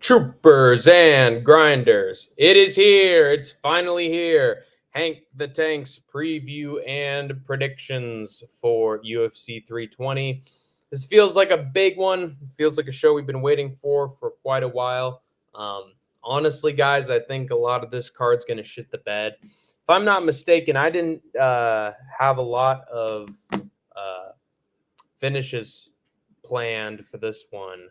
Troopers and grinders, it is here. It's finally here. Hank the Tank's preview and predictions for UFC 320. This feels like a big one. It feels like a show we've been waiting for quite a while. Honestly, guys, I think a lot of this card's going to shit the bed. If I'm not mistaken, I didn't have a lot of finishes planned for this one.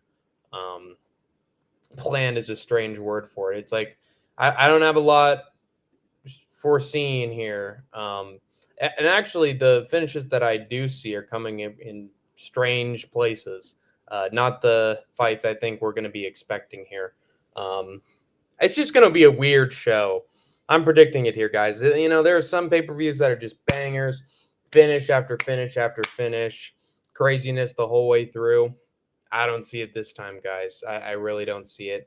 Planned is a strange word for it. It's like I don't have a lot foreseen here. And actually, the finishes that I do see are coming in strange places. Not the fights I think we're going to be expecting here. It's just going to be a weird show. I'm predicting it here, guys. You know, there are some pay-per-views that are just bangers, finish after finish after finish, craziness the whole way through. I don't see it this time, guys. I really don't see it.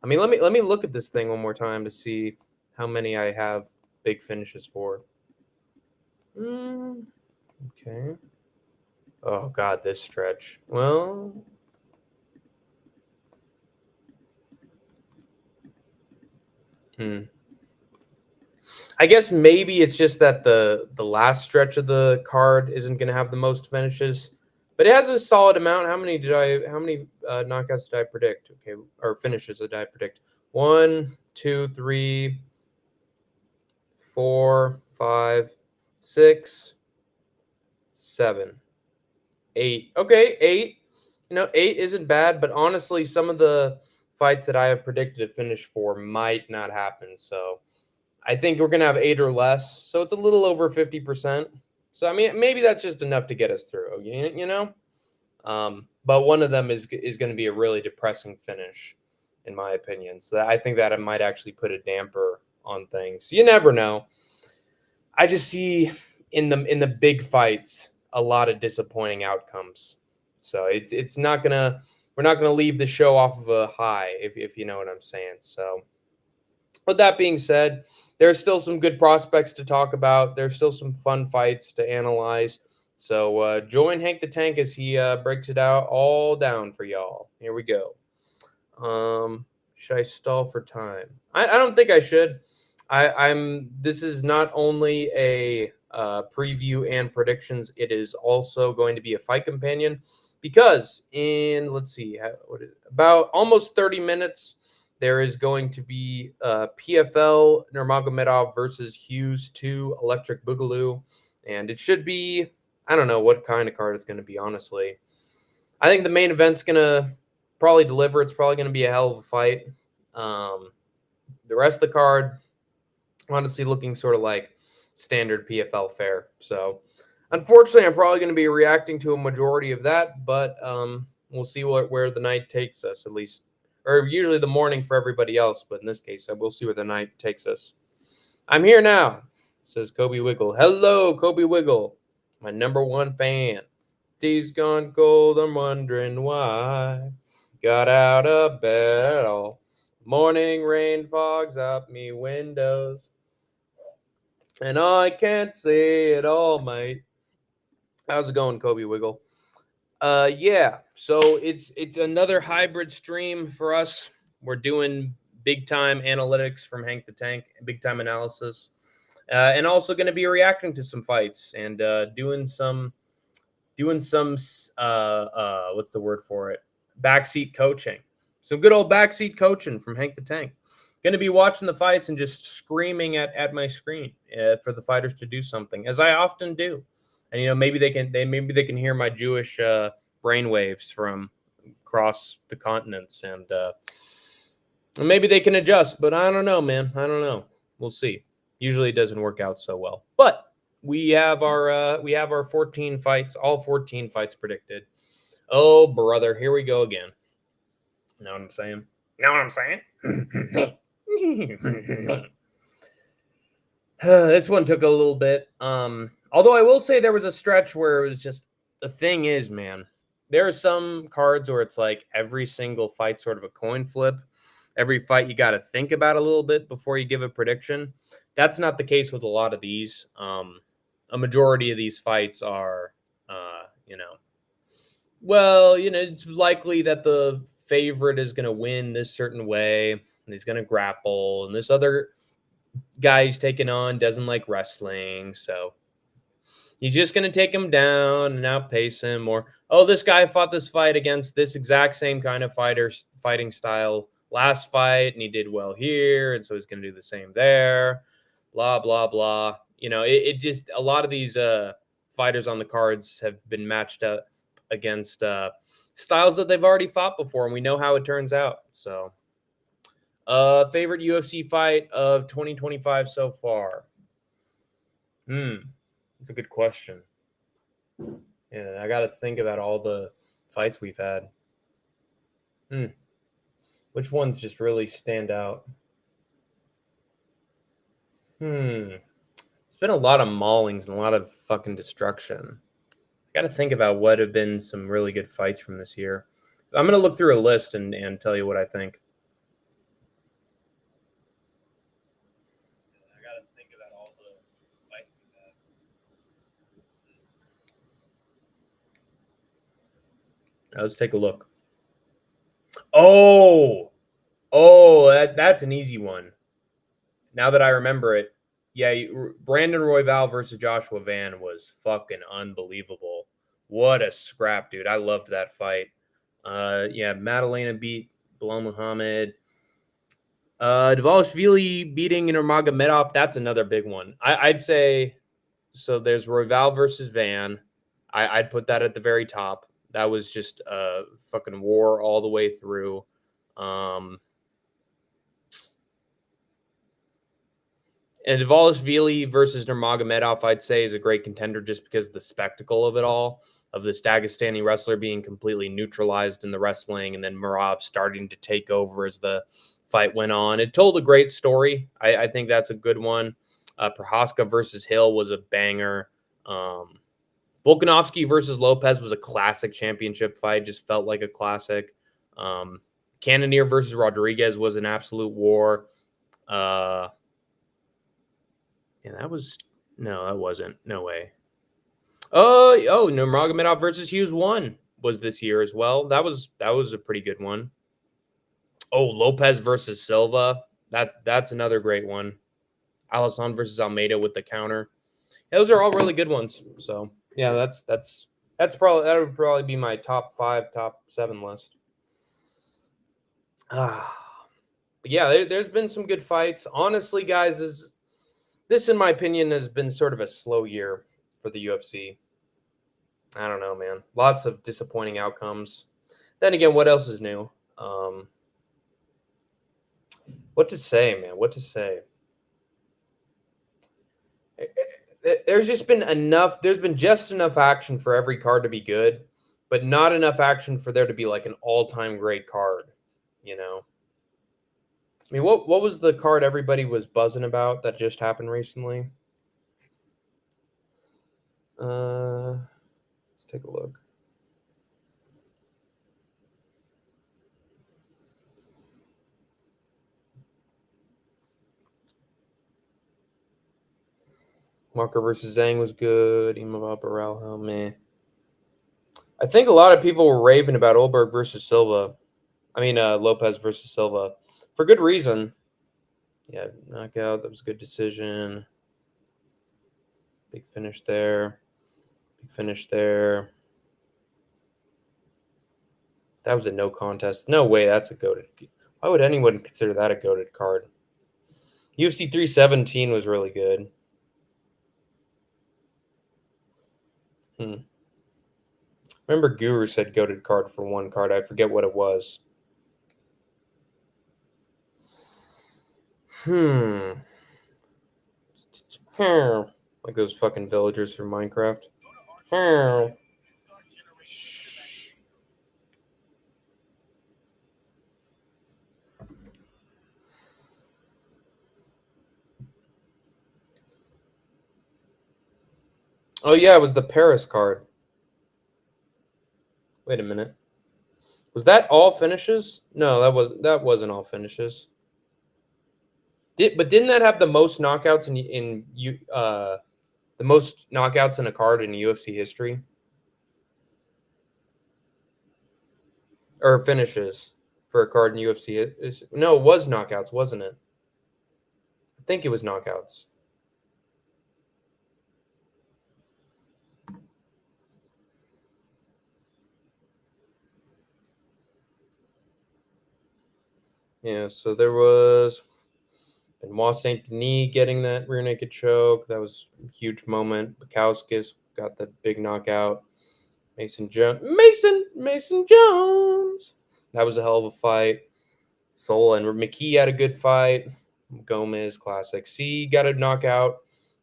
I mean, let me look at this thing one more time to see how many I have big finishes for. Okay. Oh God, this stretch. Well, I guess maybe it's just that the last stretch of the card isn't going to have the most finishes, but it has a solid amount. How many knockouts did I predict? Okay, or finishes did I predict? 1, 2, 3, 4, 5, 6, 7, 8. Okay, 8. You know, 8 isn't bad, but honestly, some of the fights that I have predicted to finish for might not happen. So I think we're gonna have 8 or less. So it's a little over 50%. So I mean, maybe that's just enough to get us through. You know. But one of them is going to be a really depressing finish, in my opinion. So I think that it might actually put a damper on things. You never know. I just see in the big fights a lot of disappointing outcomes. So it's not gonna we're not gonna leave the show off of a high, if you know what I'm saying. So with that being said, there's still some good prospects to talk about. There's still some fun fights to analyze. So join Hank the Tank as he breaks it out all down for y'all. Here we go. Should I stall for time? I don't think I should. This is not only a preview and predictions. It is also going to be a fight companion because in let's see, about almost 30 minutes, there is going to be PFL Nurmagomedov versus Hughes 2 Electric Boogaloo, and it should be. I don't know what kind of card it's going to be. Honestly, I think the main event's going to probably deliver. It's probably going to be a hell of a fight. The rest of the card, honestly, looking sort of like standard PFL fare. So, unfortunately, I'm probably going to be reacting to a majority of that, but we'll see where the night takes us, at least, or usually the morning for everybody else. But in this case, we'll see where the night takes us. I'm here now, says Kobe Wiggle. Hello, Kobe Wiggle, my number one fan. D's gone cold, I'm wondering why. Got out of bed at all. Morning rain fogs up me windows. And I can't see it all, mate. How's it going, Kobe Wiggle? Yeah. So it's another hybrid stream for us. We're doing big time analytics from Hank the Tank, big time analysis, and also going to be reacting to some fights and doing some what's the word for it? Backseat coaching. Some good old backseat coaching from Hank the Tank. Going to be watching the fights and just screaming at my screen for the fighters to do something, as I often do. And you know, maybe they can hear my Jewish brainwaves from across the continents, and maybe they can adjust. But I don't know, man. I don't know. We'll see. Usually, it doesn't work out so well, but we have our 14 fights, all 14 fights predicted. Oh, brother, here we go again. Know what I'm saying? Know what I'm saying? This one took a little bit. Although I will say there was a stretch where it was just the thing is, man, there are some cards where it's like every single fight sort of a coin flip. Every fight you got to think about a little bit before you give a prediction. That's not the case with a lot of these. A majority of these fights are, you know, well, you know, it's likely that the favorite is going to win this certain way, and he's going to grapple, and this other guy he's taking on doesn't like wrestling, so he's just going to take him down and outpace him. Or, oh, this guy fought this fight against this exact same kind of fighting style last fight, and he did well here, and so he's going to do the same there. Blah, blah, blah. It just, a lot of these fighters on the cards have been matched up against styles that they've already fought before, and we know how it turns out. So, favorite UFC fight of 2025 so far? That's a good question. Yeah, I got to think about all the fights we've had. Which ones just really stand out? It's been a lot of maulings and a lot of fucking destruction. I got to think about what have been some really good fights from this year. I'm going to look through a list and tell you what I think. I got to think about all the fights we've had. Now let's take a look. Oh, that's an easy one. Now that I remember it, yeah, Brandon Royval versus Joshua Van was fucking unbelievable. What a scrap, dude. I loved that fight. Yeah, Madalena beat Bilal Muhammad. Dvalishvili beating Nurmagomedov, that's another big one. I'd say, so there's Royval versus Van. I'd put that at the very top. That was just a fucking war all the way through. And Dvalishvili versus Nurmagomedov, I'd say, is a great contender just because of the spectacle of it all, of this Dagestani wrestler being completely neutralized in the wrestling, and then Merab starting to take over as the fight went on. It told a great story. I think that's a good one. Prohaska versus Hill was a banger. Volkanovski versus Lopez was a classic championship fight. Just felt like a classic. Cannonier versus Rodriguez was an absolute war. Yeah, that wasn't. No way. Oh, Nurmagomedov versus Hughes 1 was this year as well. That was a pretty good one. Oh, Lopez versus Silva. That's another great one. Alisson versus Almeida with the counter. Yeah, those are all really good ones. So yeah, that would probably be my top 5, top 7 list. But yeah, there's been some good fights. Honestly, guys, this, in my opinion, has been sort of a slow year for the UFC. I don't know, man. Lots of disappointing outcomes. Then again, what else is new? What to say, man? What to say? There's just been enough. There's been just enough action for every card to be good, but not enough action for there to be like an all-time great card. I mean, what was the card everybody was buzzing about that just happened recently? Let's take a look. Walker versus Zhang was good. Imavov Baralho, meh. I think a lot of people were raving about Olberg versus Silva. Lopez versus Silva. For good reason. Yeah, knockout. That was a good decision. Big finish there. That was a no contest. No way that's a goated. Why would anyone consider that a goated card? UFC 317 was really good. Remember Guru said goated card for one card. I forget what it was. Like those fucking villagers from Minecraft. Oh yeah, it was the Paris card. Wait a minute. Was that all finishes? No, that wasn't all finishes. But didn't that have the most knockouts the most knockouts in a card in UFC history? Or finishes? for a card in UFC. No, it was knockouts, wasn't it? I think it was knockouts. Yeah, so there was Benoit Saint Denis getting that rear naked choke. That was a huge moment. Bukowskis got the big knockout. Mason Jones. That was a hell of a fight. Soul and McKee had a good fight. Gomez, classic. C got a knockout.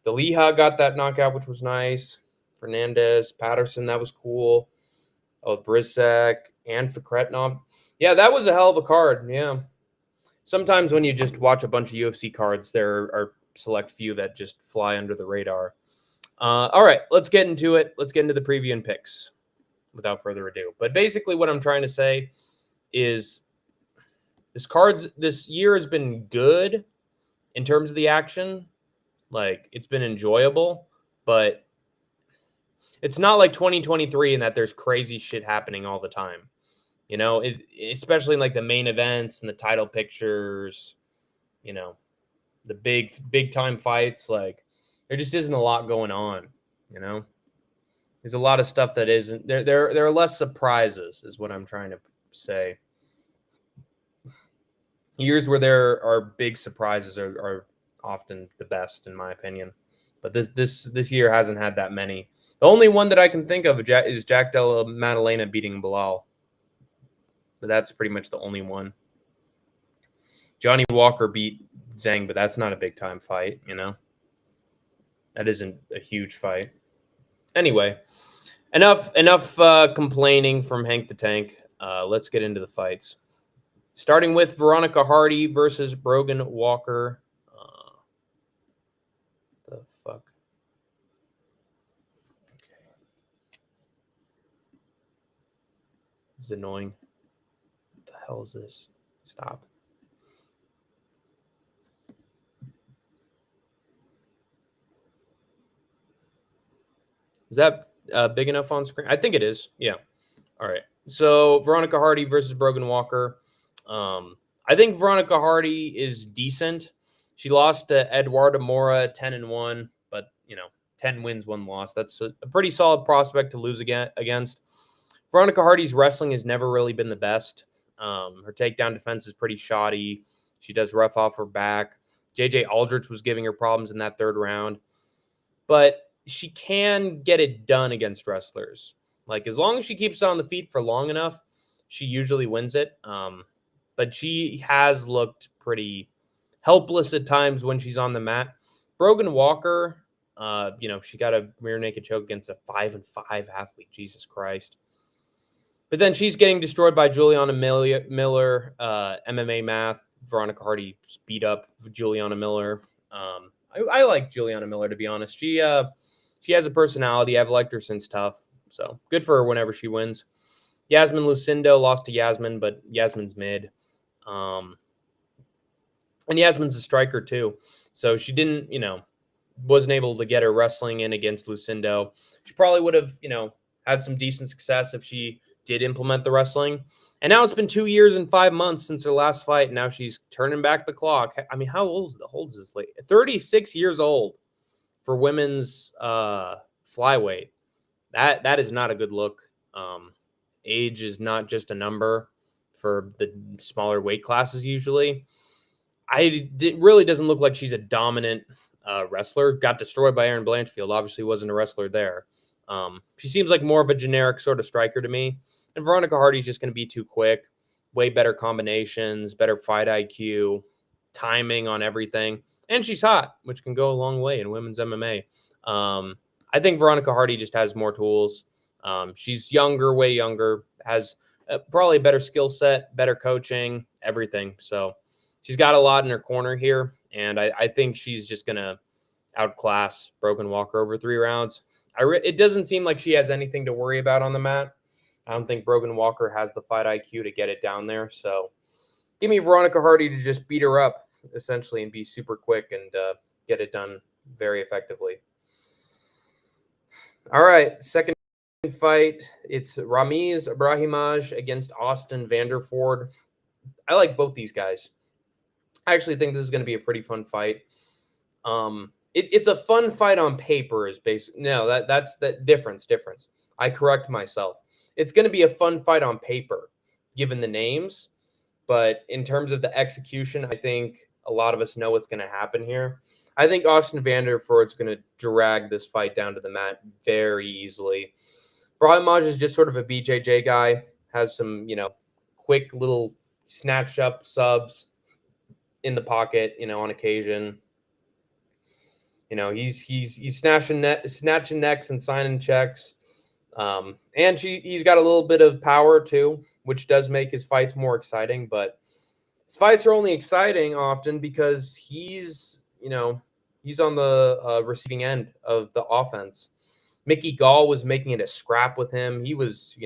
The Leha got that knockout, which was nice. Fernandez, Patterson, that was cool. Oh, Brizek and Fikretnov. Yeah, that was a hell of a card. Yeah. Sometimes when you just watch a bunch of UFC cards, there are select few that just fly under the radar. All right, let's get into it. Let's get into the preview and picks without further ado. But basically, what I'm trying to say is this year has been good in terms of the action. Like, it's been enjoyable, but it's not like 2023 in that there's crazy shit happening all the time. You know, especially in like the main events and the title pictures, you know, the big time fights. Like, there just isn't a lot going on, you know? There's a lot of stuff that isn't there. There are less surprises, is what I'm trying to say. Years where there are big surprises are often the best, in my opinion. But this year hasn't had that many. The only one that I can think of is Jack Della Maddalena beating Bilal. But that's pretty much the only one. Johnny Walker beat Zhang, but that's not a big time fight, you know? That isn't a huge fight. Anyway, enough complaining from Hank the Tank. Let's get into the fights. Starting with Veronica Hardy versus Brogan Walker. The fuck? Okay. This is annoying. What the hell is this? Stop. Is that big enough on screen? I think it is. Yeah. All right. So Veronica Hardy versus Brogan Walker. I think Veronica Hardy is decent. She lost to Eduarda Mora 10-1, but 10 wins, 1 loss. That's a pretty solid prospect to lose against. Veronica Hardy's wrestling has never really been the best. Her takedown defense is pretty shoddy. She does rough off her back. JJ Aldrich was giving her problems in that third round. But she can get it done against wrestlers. Like, as long as she keeps it on the feet for long enough, she usually wins it. But she has looked pretty helpless at times when she's on the mat. Brogan Walker, she got a rear naked choke against a 5-5 athlete. Jesus Christ. But then she's getting destroyed by Juliana Miller, MMA math. Veronica Hardy beat up Juliana Miller. I like Juliana Miller, to be honest. She has a personality. I've liked her since Tough. So good for her whenever she wins. Yasmin Lucindo lost to Yasmin, but Yasmin's mid. And Yasmin's a striker too. So she didn't, wasn't able to get her wrestling in against Lucindo. She probably would have, had some decent success if she did implement the wrestling. And now it's been 2 years and 5 months since her last fight. And now she's turning back the clock. I mean, how old is this lady? 36 years old for women's flyweight. That is not a good look. Age is not just a number for the smaller weight classes usually. It really doesn't look like she's a dominant wrestler. Got destroyed by Erin Blanchfield. Obviously wasn't a wrestler there. She seems like more of a generic sort of striker to me. And Veronica Hardy's just going to be too quick. Way better combinations, better fight IQ, timing on everything. And she's hot, which can go a long way in women's MMA. I think Veronica Hardy just has more tools. She's younger, way younger, has probably a better skill set, better coaching, everything. So she's got a lot in her corner here. And I think she's just going to outclass Brogan Walker over 3 rounds. It doesn't seem like she has anything to worry about on the mat. I don't think Brogan Walker has the fight IQ to get it down there. So give me Veronica Hardy to just beat her up, essentially, and be super quick and get it done very effectively. All right, second fight. It's Ramiz Brahimaj against Austin Vanderford. I like both these guys. I actually think this is going to be a pretty fun fight. It's a fun fight on paper. Is basically no that's the difference. I correct myself. It's going to be a fun fight on paper, given the names, but in terms of the execution, I think a lot of us know what's going to happen here. I think Austin Vanderford's going to drag this fight down to the mat very easily. Brian Maj is just sort of a BJJ guy, has some, quick little snatch up subs in the pocket, on occasion. He's snatching necks and signing checks. And he's got a little bit of power too, which does make his fights more exciting. But his fights are only exciting often because he's on the receiving end of the offense. Mickey Gall was making it a scrap with him. He was,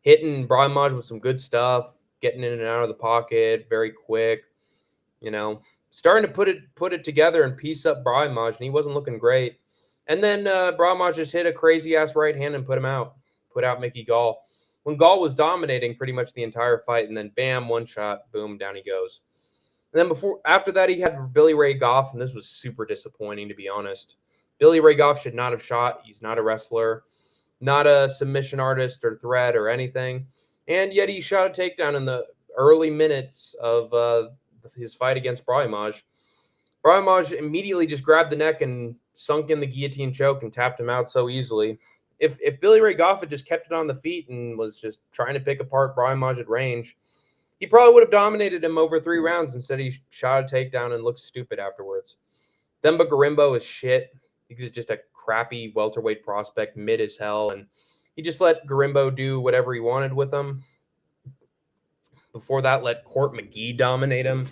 hitting Brian Maj with some good stuff, getting in and out of the pocket, very quick, starting to put it together and piece up Brian Maj, and he wasn't looking great. And then Brian Maj just hit a crazy ass right hand and put out Mickey Gall. When Gall was dominating pretty much the entire fight, and then bam, one shot, boom, down he goes. And then after that, he had Billy Ray Goff, and this was super disappointing, to be honest. Billy Ray Goff should not have shot. He's not a wrestler, not a submission artist or threat or anything. And yet he shot a takedown in the early minutes of his fight against Brian Maj. Brian Maj immediately just grabbed the neck and sunk in the guillotine choke and tapped him out so easily. If Billy Ray Goff had just kept it on the feet and was just trying to pick apart Brian Maj at range, he probably would have dominated him over 3 rounds. Instead, he shot a takedown and looked stupid afterwards. Themba Gorimbo is shit. He's just a crappy welterweight prospect, mid as hell, and he just let Gorimbo do whatever he wanted with him. Before that, let Court McGee dominate him.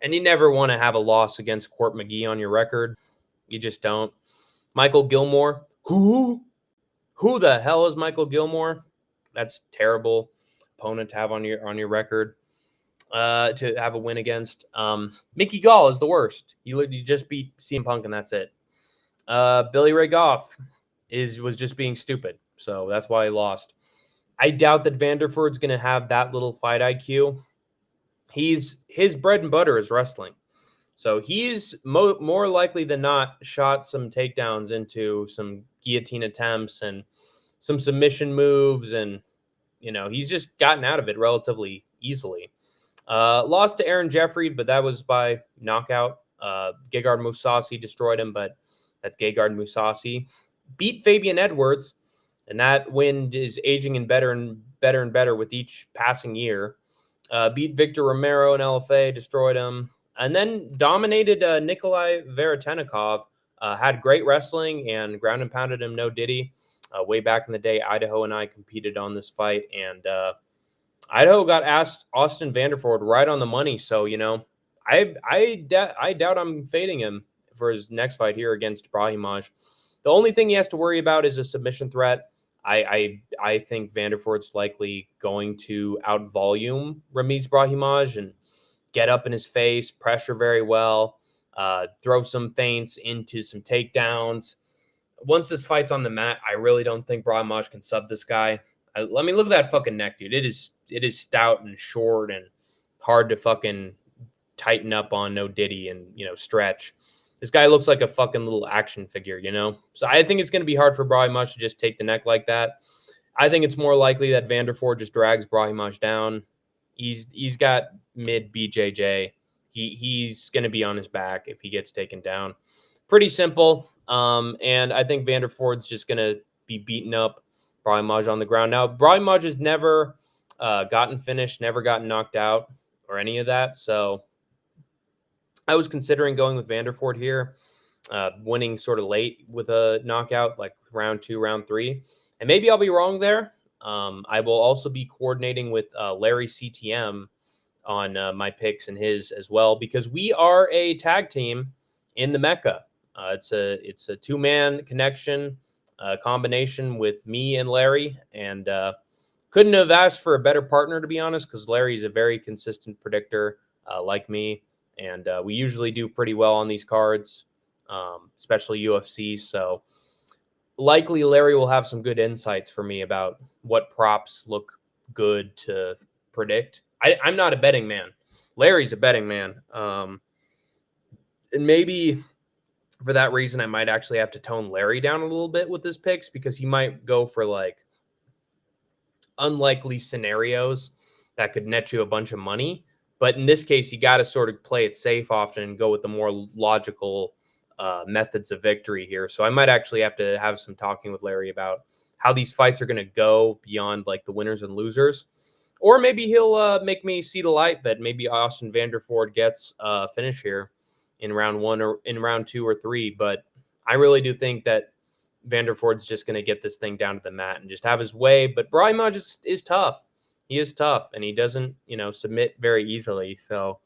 And you never want to have a loss against Court McGee on your record. You just don't. Michael Gilmore. Who the hell is Michael Gilmore? That's terrible opponent to have on your record. To have a win against. Mickey Gall is the worst. You just beat CM Punk and that's it. Billy Ray Goff was just being stupid, so that's why he lost. I doubt that Vanderford's going to have that little fight IQ. His bread and butter is wrestling, so he's more likely than not shot some takedowns into some guillotine attempts and some submission moves, and he's just gotten out of it relatively easily. Lost to Aaron Jeffrey, but that was by knockout. Gegard Mousasi destroyed him, but that's Gegard Mousasi. Beat Fabian Edwards, and that win is aging in better and better with each passing year. Beat Victor Romero in LFA, destroyed him, and then dominated Nikolai Veretennikov. Had great wrestling and ground and pounded him no diddy. Way back in the day, Idaho and I competed on this fight, and Idaho got asked Austin Vanderford right on the money. So, I doubt I'm fading him for his next fight here against Brahim Maj. The only thing he has to worry about is a submission threat. I think Vanderford's likely going to out-volume Ramiz Brahimaj and get up in his face, pressure very well, throw some feints into some takedowns. Once this fight's on the mat, I really don't think Brahimaj can sub this guy. Let me look at that fucking neck, dude. It is stout and short and hard to fucking tighten up on, no diddy, and stretch. This guy looks like a fucking little action figure, So I think it's going to be hard for Brahimaj to just take the neck like that. I think it's more likely that Vanderford just drags Brahimaj down. He's got mid BJJ. He's going to be on his back if he gets taken down. Pretty simple. And I think Vanderford's just going to be beaten up Brahimaj on the ground. Now, Brahimaj has never gotten finished, never gotten knocked out or any of that. So I was considering going with Vanderford here, winning sort of late with a knockout, like round 2, round 3. And maybe I'll be wrong there. I will also be coordinating with Larry CTM on my picks and his as well, because we are a tag team in the Mecca. It's a 2-man connection combination with me and Larry, and couldn't have asked for a better partner, to be honest, because Larry's a very consistent predictor like me. And we usually do pretty well on these cards, especially UFC. So likely Larry will have some good insights for me about what props look good to predict. I'm not a betting man. Larry's a betting man. And maybe for that reason, I might actually have to tone Larry down a little bit with his picks because he might go for like unlikely scenarios that could net you a bunch of money. But in this case, you got to sort of play it safe often and go with the more logical methods of victory here. So I might actually have to have some talking with Larry about how these fights are going to go beyond like the winners and losers. Or maybe he'll make me see the light that maybe Austin Vanderford gets a finish here in round 1 or in round 2 or 3. But I really do think that Vanderford's just going to get this thing down to the mat and just have his way. But Brahima just is tough. He is tough, and he doesn't, submit very easily. So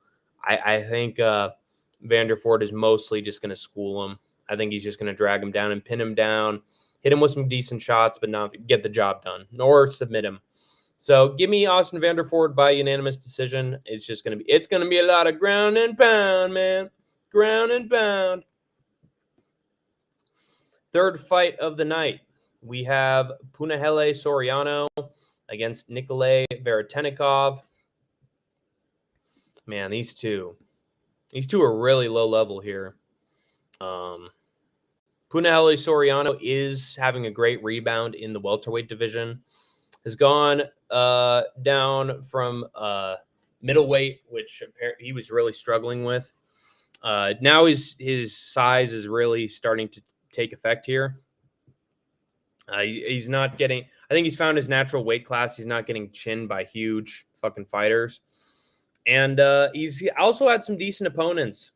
I think Vanderford is mostly just going to school him. I think he's just going to drag him down and pin him down, hit him with some decent shots, but not get the job done, nor submit him. So give me Austin Vanderford by unanimous decision. It's going to be a lot of ground and pound, man. Ground and pound. Third fight of the night, we have Punahele Soriano against Nikolay Veretennikov. Man, these two are really low level here. Punahele Soriano is having a great rebound in the welterweight division. Has gone down from middleweight, which apparently he was really struggling with. Now his size is really starting to take effect here. He's not getting, I think he's found his natural weight class. He's not getting chinned by huge fucking fighters. And he's also had some decent opponents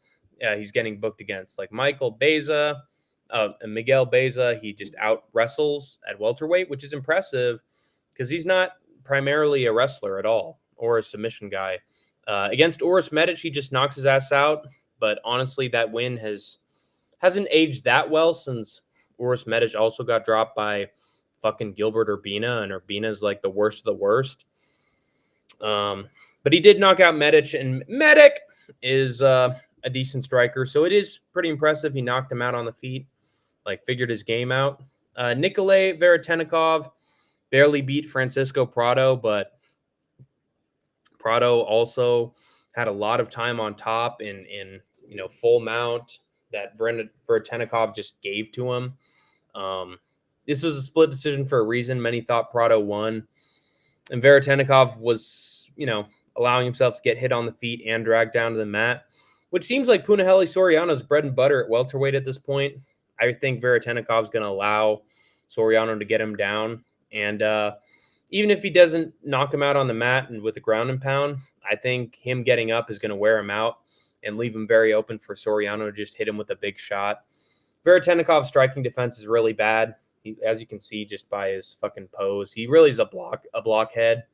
he's getting booked against, like Miguel Beza. He just out wrestles at welterweight, which is impressive because he's not primarily a wrestler at all or a submission guy. Against Uros Medic, he just knocks his ass out. But honestly, that win hasn't aged that well since Uros Medic also got dropped by fucking Gilbert Urbina, and Urbina's like the worst of the worst. But he did knock out Medic, and Medic is a decent striker, so it is pretty impressive. He knocked him out on the feet, like figured his game out. Nikolay Veretennikov barely beat Francisco Prado, but Prado also had a lot of time on top in full mount that Veretennikov just gave to him. This was a split decision for a reason. Many thought Prado won, and Veretennikov was, allowing himself to get hit on the feet and dragged down to the mat, which seems like Punahele Soriano's bread and butter at welterweight at this point. I think Veretennikov's going to allow Soriano to get him down, and even if he doesn't knock him out on the mat and with the ground and pound, I think him getting up is going to wear him out and leave him very open for Soriano to just hit him with a big shot. Veretennikov's striking defense is really bad. As you can see just by his fucking pose, he really is a blockhead.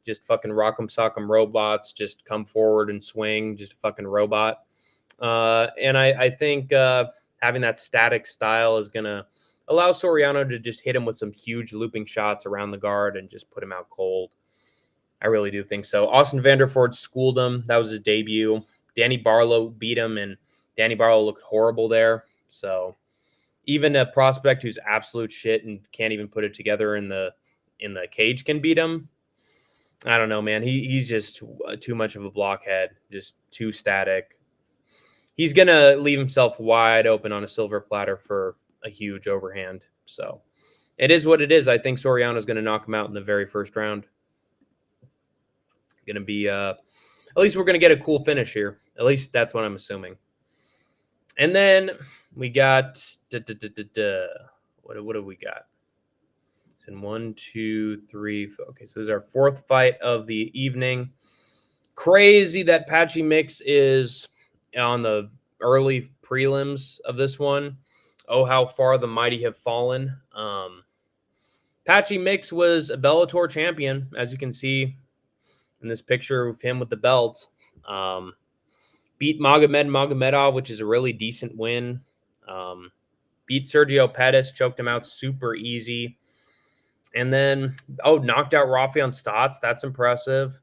Just fucking rock'em sock'em robots, just come forward and swing, just a fucking robot. And I think having that static style is going to allow Soriano to just hit him with some huge looping shots around the guard and just put him out cold. I really do think so. Austin Vanderford schooled him. That was his debut. Danny Barlow beat him, and Danny Barlow looked horrible there. So even a prospect who's absolute shit and can't even put it together in the cage can beat him. I don't know, man. He's just too much of a blockhead, just too static. He's going to leave himself wide open on a silver platter for a huge overhand. So it is what it is. I think Soriano's going to knock him out in the very first round. Going to be, at least we're going to get a cool finish here. At least that's what I'm assuming. And then we got, what have we got? It's in 1, 2, 3. Okay, so this is our fourth fight of the evening. Crazy that Patchy Mix is on the early prelims of this one. Oh, how far the mighty have fallen. Patchy Mix was a Bellator champion, as you can see in this picture of him with the belt. Beat Magomed Magomedov, which is a really decent win. Beat Sergio Pettis, choked him out super easy. And then, knocked out Rafion Stotts. That's impressive.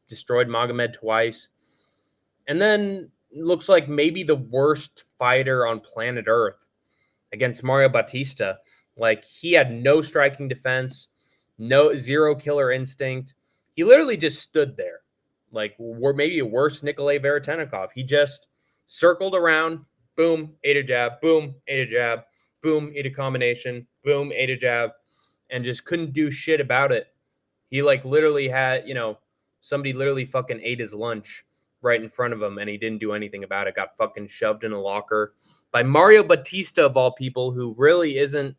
Destroyed Magomed twice. And then looks like maybe the worst fighter on planet Earth against Mario Bautista. Like, he had no striking defense, zero killer instinct. He literally just stood there. like maybe a worse Nikolay Veretennikov. He just circled around, boom, ate a jab, boom, ate a jab, boom, ate a combination, boom, ate a jab, and just couldn't do shit about it. He like literally had, somebody literally fucking ate his lunch right in front of him and he didn't do anything about it. Got fucking shoved in a locker by Mario Batista of all people, who really isn't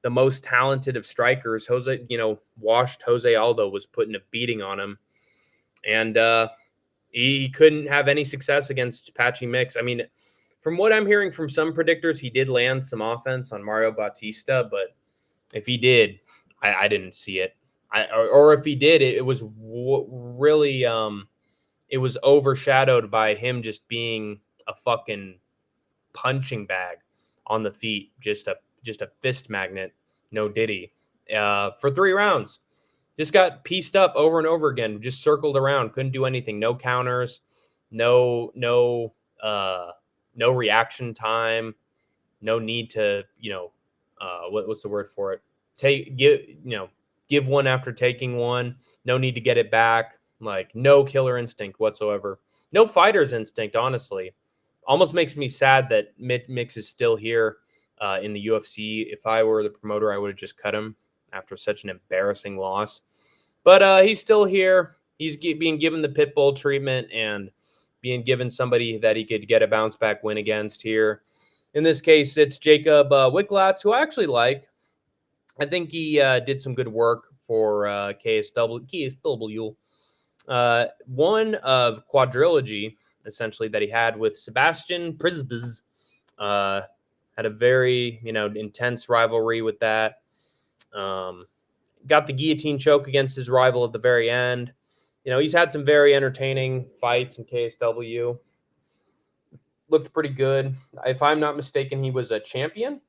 the most talented of strikers. Washed Jose Aldo was putting a beating on him. And he couldn't have any success against Patchy Mix. I mean, from what I'm hearing from some predictors, he did land some offense on Mario Bautista, but if he did, I didn't see it. Or if he did, it was really it was overshadowed by him just being a fucking punching bag on the feet, just a fist magnet, no diddy, for 3 rounds. Just got pieced up over and over again, just circled around, couldn't do anything, no counters, no reaction time, no need to, what's the word for it? Give one after taking one, no need to get it back, like no killer instinct whatsoever. No fighter's instinct, honestly. Almost makes me sad that Mix is still here in the UFC. If I were the promoter, I would have just cut him after such an embarrassing loss. But he's still here. He's being given the pit bull treatment and being given somebody that he could get a bounce back win against here. In this case, it's Jacob Wicklats, who I actually like. I think he did some good work for KSW. One quadrilogy, essentially, that he had with Sebastian Prisbis. Had a very, intense rivalry with that. Got the guillotine choke against his rival at the very end. He's had some very entertaining fights in KSW. Looked pretty good. If I'm not mistaken, he was a champion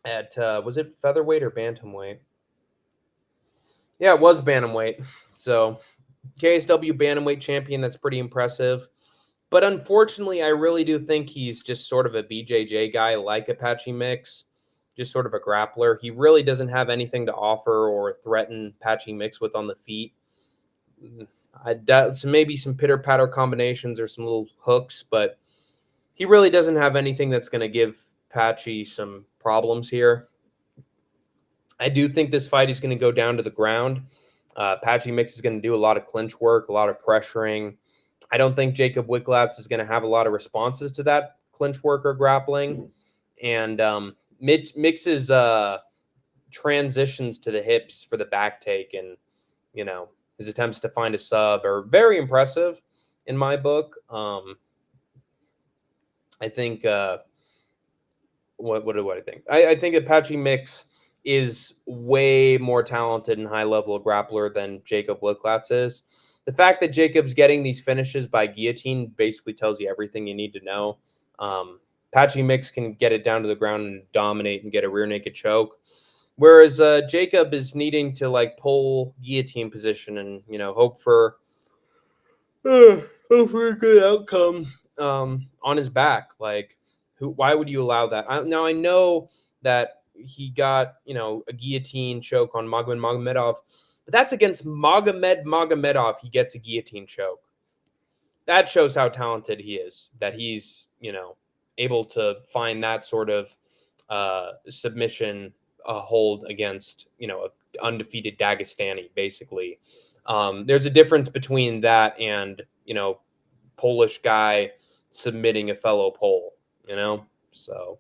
at, was it featherweight or bantamweight? Yeah, it was bantamweight. So KSW bantamweight champion, that's pretty impressive. But unfortunately, I really do think he's just sort of a BJJ guy like Apache Mix, just sort of a grappler. He really doesn't have anything to offer or threaten Apache Mix with on the feet. So maybe some pitter-patter combinations or some little hooks, but he really doesn't have anything that's going to give Patchy some problems here. I do think this fight is going to go down to the ground. Patchy Mix is going to do a lot of clinch work, a lot of pressuring. I don't think Jacob Wicklats is going to have a lot of responses to that clinch work or grappling. And Mix's transitions to the hips for the back take and, his attempts to find a sub are very impressive in my book. I think what do I think? I think Apache Mix is way more talented and high level grappler than Jacob Wicklats is. The fact that Jacob's getting these finishes by guillotine basically tells you everything you need to know. Apache Mix can get it down to the ground and dominate and get a rear naked choke. Whereas Jacob is needing to pull guillotine position and, hope for a good outcome on his back. Why would you allow that? Now I know that he got, a guillotine choke on Magomed Magomedov, but that's against Magomed Magomedov. He gets a guillotine choke. That shows how talented he is, that he's, able to find that sort of submission hold against, an undefeated Dagestani, basically. There's a difference between that and, Polish guy submitting a fellow Pole, So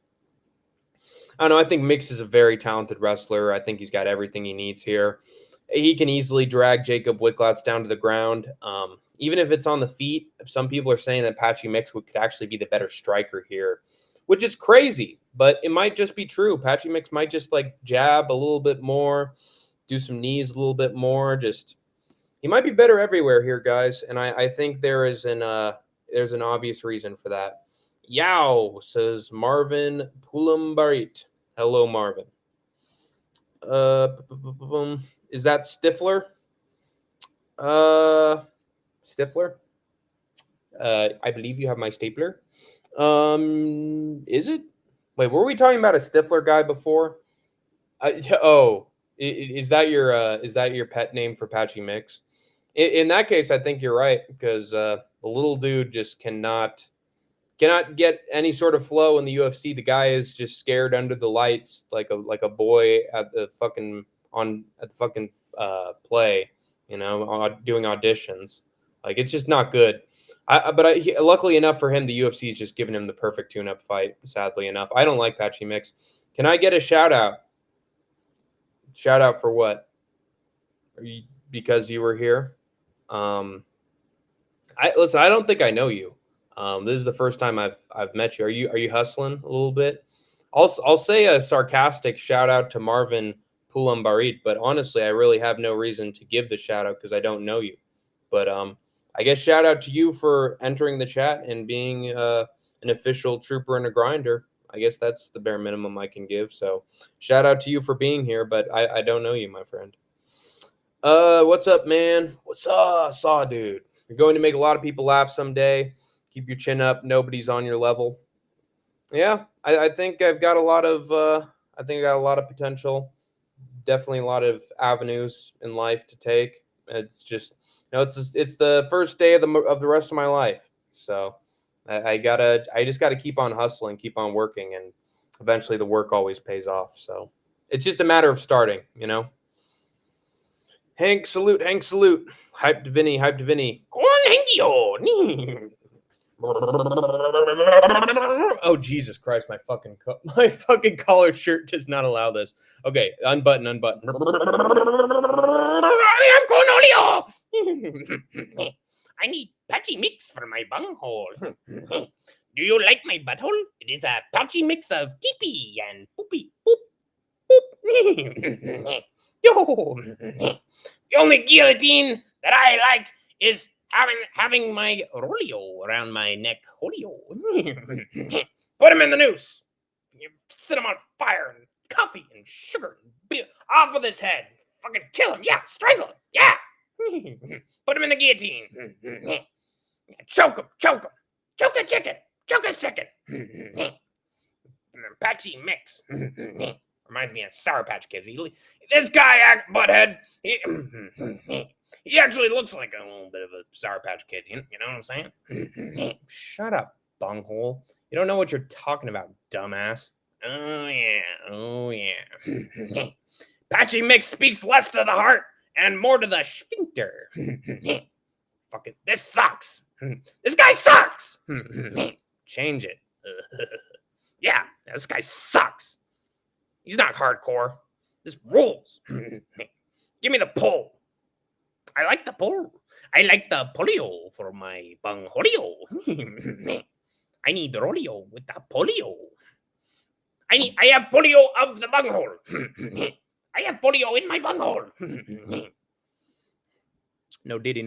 I don't know. I think Mix is a very talented wrestler. I think he's got everything he needs here. He can easily drag Jacob Wicklats down to the ground. Even if it's on the feet, some people are saying that Patchy Mix could actually be the better striker here, which is crazy, but it might just be true. Patchy Mix might just jab a little bit more, do some knees a little bit more. He might be better everywhere here, guys. And I think there's an obvious reason for that. Yow, says Marvin Pulambarit. Hello, Marvin. Is that Stifler? Stifler? I believe you have my stapler. Is it? Wait, were we talking about a Stifler guy before? Is that your pet name for Patchy Mix? In that case, I think you're right because the little dude just cannot get any sort of flow in the UFC. The guy is just scared under the lights, like a boy at the fucking play, doing auditions. Like it's just not good. Luckily enough for him, the UFC is just giving him the perfect tune-up fight. Sadly enough, I don't like Patchy Mix. Can I get a shout out? Shout out for what? Because you were here. I listen. I don't think I know you. This is the first time I've met you. Are you hustling a little bit? I'll say a sarcastic shout out to Marvin Pulambarit, but honestly, I really have no reason to give the shout out because I don't know you. But I guess shout out to you for entering the chat and being an official trooper and a grinder. I guess that's the bare minimum I can give. So shout out to you for being here, but I don't know you, my friend. What's up, man? What's up, Saw dude? You're going to make a lot of people laugh someday. Keep your chin up. Nobody's on your level. Yeah, I think I've got a lot of. I think I got a lot of potential. Definitely a lot of avenues in life to take. It's just, it's the first day of the rest of my life. So I just gotta keep on hustling, keep on working, and eventually the work always pays off. So it's just a matter of starting. Hank, salute. Hank, salute. Hype to Vinny. Hype to Vinny. Oh, Jesus Christ. My fucking collared shirt does not allow this. Okay, unbutton. I am Cornelio. I need patchy mix for my bunghole. Do you like my butthole? It is a patchy mix of teepee and poopy. Poop. Poop. Yo. The only guillotine that I like is having my rolio around my neck. Rolio. Put him in the noose. You set him on fire and coffee and sugar and beer. Off with his head. Fucking kill him. Yeah. Strangle him. Yeah. Put him in the guillotine. Choke him. Choke him. Choke the chicken. Choke his chicken. Patchy mix. Reminds me of Sour Patch Kids. This guy, butthead, he actually looks like a little bit of a Sour Patch Kid. You know what I'm saying? Shut up, bunghole. You don't know what you're talking about, dumbass. Oh, yeah. Patchy Mix speaks less to the heart and more to the sphincter. Fucking, this sucks. This guy sucks. Change it. Yeah, this guy sucks. He's not hardcore. This rules. Give me the pull. I like the pull. I like the polio for my bungholio. I need rolio with the polio. I have polio of the bunghole. I have polio in my bunghole. No diddy.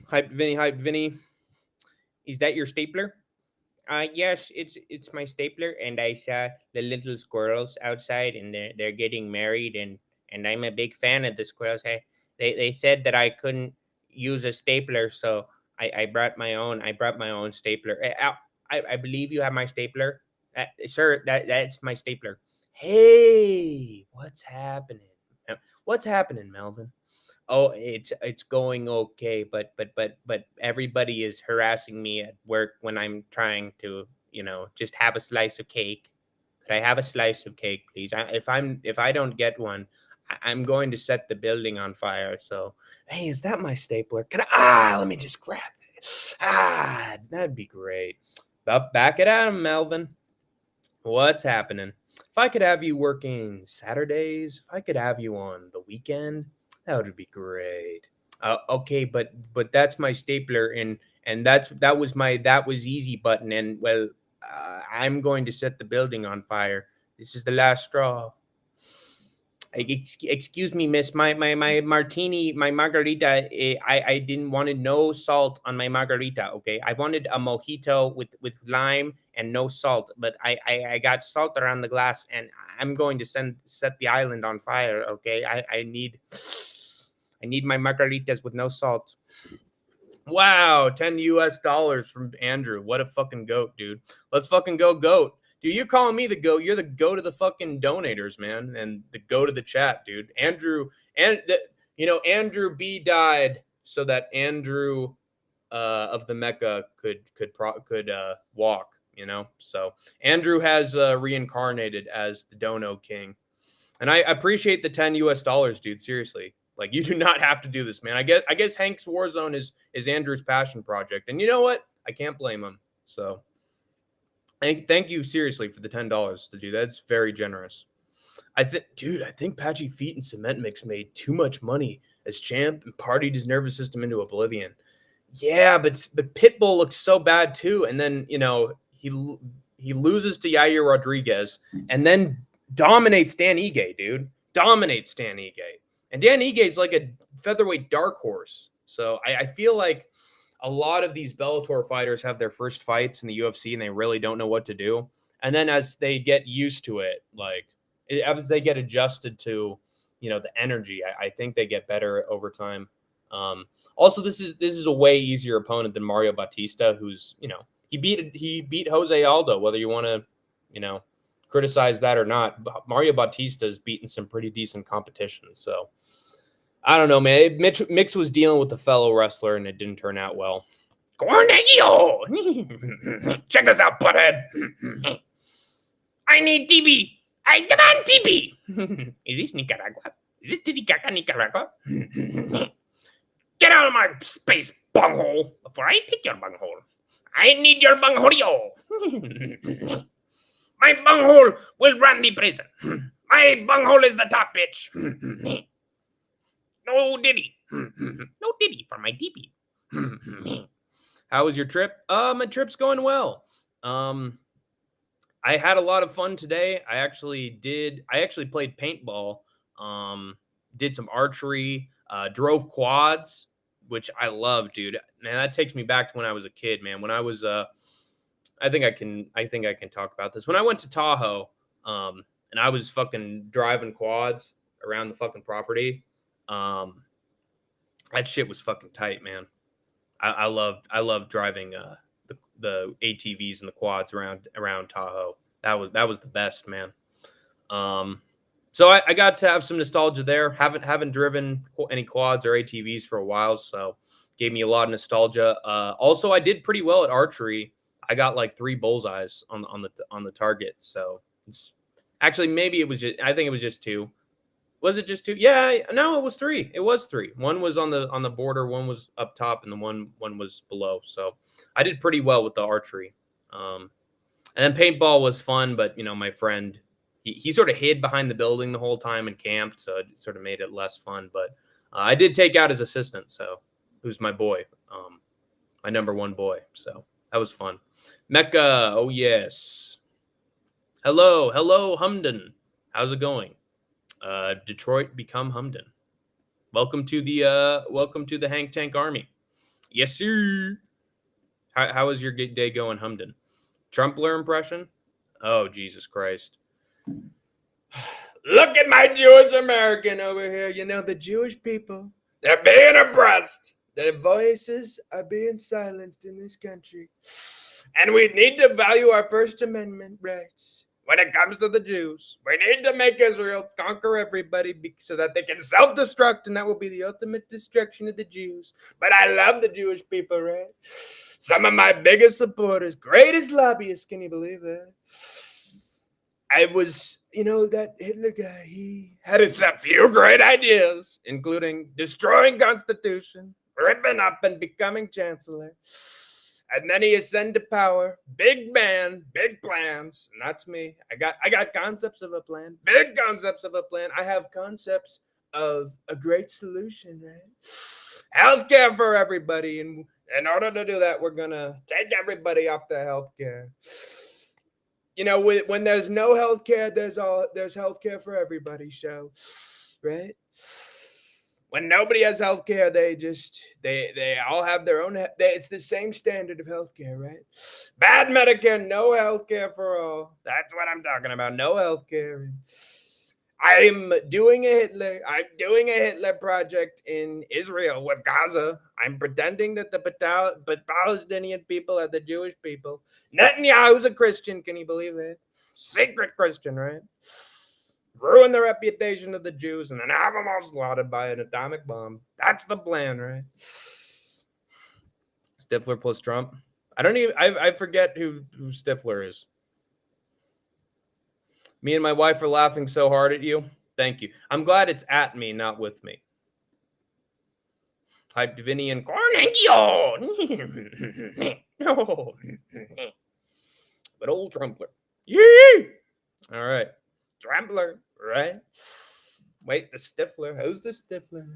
Hyped Vinny. Is that your stapler? Yes, it's my stapler, and I saw the little squirrels outside, and they're getting married, and I'm a big fan of the squirrels. They said that I couldn't use a stapler, so I brought my own. I brought my own stapler. I believe you have my stapler, sir. That's my stapler. Hey, what's happening? What's happening, Melvin? Oh, it's going okay, but everybody is harassing me at work when I'm trying to, just have a slice of cake. Could I have a slice of cake, please? If I don't get one, I'm going to set the building on fire. So, hey, is that my stapler? Let me just grab it. That'd be great. Back it at him, Melvin. What's happening? If I could have you working Saturdays, if I could have you on the weekend, that would be great. Okay, but that's my stapler, and that was easy button, and well, I'm going to set the building on fire. This is the last straw. Excuse me, miss. My martini, my margarita. I didn't wanted no salt on my margarita. Okay, I wanted a mojito with lime and no salt, but I got salt around the glass, and I'm going to set the island on fire. Okay, I need my margaritas with no salt. Wow, $10 from Andrew. What a fucking goat, dude. Let's fucking go, goat. Dude, you're calling me the GOAT. You're the GOAT of the fucking donators, man, and the GOAT of the chat, dude. Andrew, and Andrew B died so that Andrew of the Mecca could walk. So Andrew has reincarnated as the Dono King, and I appreciate the $10 dude. Seriously, like, you do not have to do this, man. I guess Hank's Warzone is Andrew's passion project, and you know what? I can't blame him. So thank you seriously for the $10 to do that. That's very generous. I think Patchy Feet and Cement Mix made too much money as champ and partied his nervous system into oblivion. Yeah, but Pitbull looks so bad too, and then he loses to Yair Rodriguez, and then dominates Dan Ige, dude. Dominates Dan Ige, and Dan Ige is like a featherweight dark horse. So I feel like a lot of these Bellator fighters have their first fights in the UFC and they really don't know what to do, and then as they get used to it, like as they get adjusted to the energy, I think they get better over time. Also, this is a way easier opponent than Mario Bautista, who's he beat Jose Aldo. Whether you want to criticize that or not, Mario Bautista's beaten some pretty decent competition. So I don't know, man. Mix was dealing with a fellow wrestler, and it didn't turn out well. Cornelio, check us out, butthead. I need TB. I demand TB. Is this Nicaragua? Is this Titicaca, Nicaragua? Get out of my space, bunghole, before I take your bunghole. I need your bunghole. My bunghole will run the prison. My bunghole is the top, bitch. No diddy. No diddy for my DP. How was your trip? My trip's going well. I had a lot of fun today. I actually played paintball. Did some archery. Drove quads, which I love, dude. Man, that takes me back to when I was a kid, man. When I was I think I can talk about this. When I went to Tahoe, and I was fucking driving quads around the fucking property. That shit was fucking tight, man. I love driving the ATVs and the quads around Tahoe. That was the best, man. So I got to have some nostalgia there. Haven't driven any quads or ATVs for a while, so gave me a lot of nostalgia. Also, I did pretty well at archery. I got like 3 bullseyes on the target. So it's actually maybe it was just, I think it was just 2. Was it just 2? Yeah, no, it was 3. It was 3. One was on the border, one was up top, and the one was below. So I did pretty well with the archery. And then paintball was fun, but my friend, he sort of hid behind the building the whole time and camped, so it sort of made it less fun. But I did take out his assistant, so who's my boy, my number 1 boy. So that was fun. Mecca, oh yes. Hello, Humden. How's it going? Detroit become Humden. Welcome to the Hank Tank Army. Yes, sir. How is your day going, Humden? Trumpler impression? Oh, Jesus Christ. Look at my Jewish American over here. The Jewish people, they're being oppressed. Their voices are being silenced in this country. And we need to value our First Amendment rights. When it comes to the Jews, we need to make Israel conquer everybody so that they can self-destruct, and that will be the ultimate destruction of the Jews. But I love the Jewish people, right? Some of my biggest supporters, greatest lobbyists, can you believe that? I was, that Hitler guy, he had a few great ideas, including destroying Constitution, ripping up and becoming chancellor. And then he ascended to power. Big man, big plans. And that's me. I got concepts of a plan. Big concepts of a plan. I have concepts of a great solution, right? Healthcare for everybody. And in order to do that, we're going to take everybody off the healthcare. When there's no healthcare, there's healthcare for everybody, show. Right? When nobody has healthcare, they all have their own. It's the same standard of healthcare, right? Bad Medicare, no healthcare for all. That's what I'm talking about. No healthcare. I'm doing a Hitler project in Israel with Gaza. I'm pretending that the Palestinian people are the Jewish people. Netanyahu's a Christian. Can you believe that? Secret Christian, right? ruin the reputation of the Jews, and then have them all slaughtered by an atomic bomb. That's the plan, right? Stifler plus Trump. I forget who Stifler is. Me and my wife are laughing so hard at you. Thank you. I'm glad it's at me, not with me. Hype Divinian Cornegio. No. But old Trumpler. Yee! All right. Trumpler, right? Wait, the Stifler. Who's the Stifler?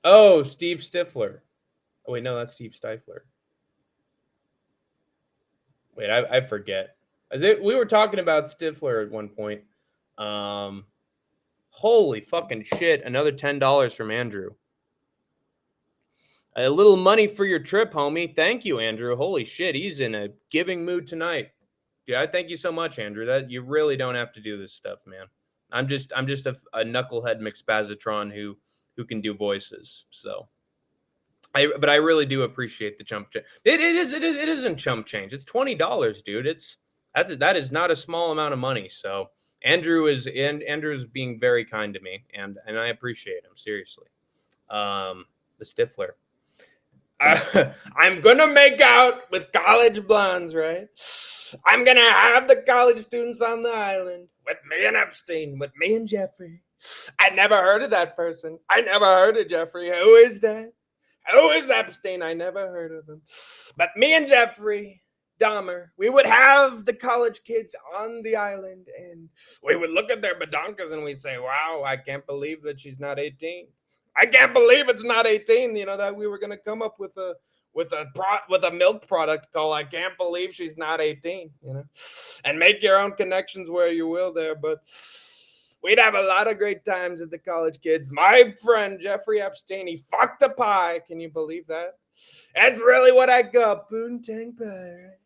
Oh, Steve Stifler. Oh, wait, no, that's Steve Stifler. Wait, I forget. We were talking about Stifler at one point. Holy fucking shit. Another $10 from Andrew. A little money for your trip, homie. Thank you, Andrew. Holy shit, he's in a giving mood tonight. Yeah, I thank you so much, Andrew. That you really don't have to do this stuff, man. I'm just a knucklehead McSpazatron who can do voices. So but I really do appreciate the chump change. It isn't chump change. It's $20, dude. That is not a small amount of money. So Andrew is being very kind to me, and I appreciate him, seriously. The Stifler. I'm gonna make out with college blondes, right? I'm gonna have the college students on the island with me and Epstein, with me and Jeffrey. I never heard of that person. I never heard of Jeffrey. Who is that? Who is Epstein? I never heard of him. But me and Jeffrey Dahmer, we would have the college kids on the island, and we would look at their badonkas and we'd say, wow, I can't believe that she's not 18. I can't believe it's not 18. You know, that we were going to come up with a milk product called I Can't Believe She's Not 18, you know, and make your own connections where you will there. But we'd have a lot of great times at the college kids. My friend Jeffrey Epstein, he fucked a pie. Can you believe that? That's really what I got, poontang pie, right?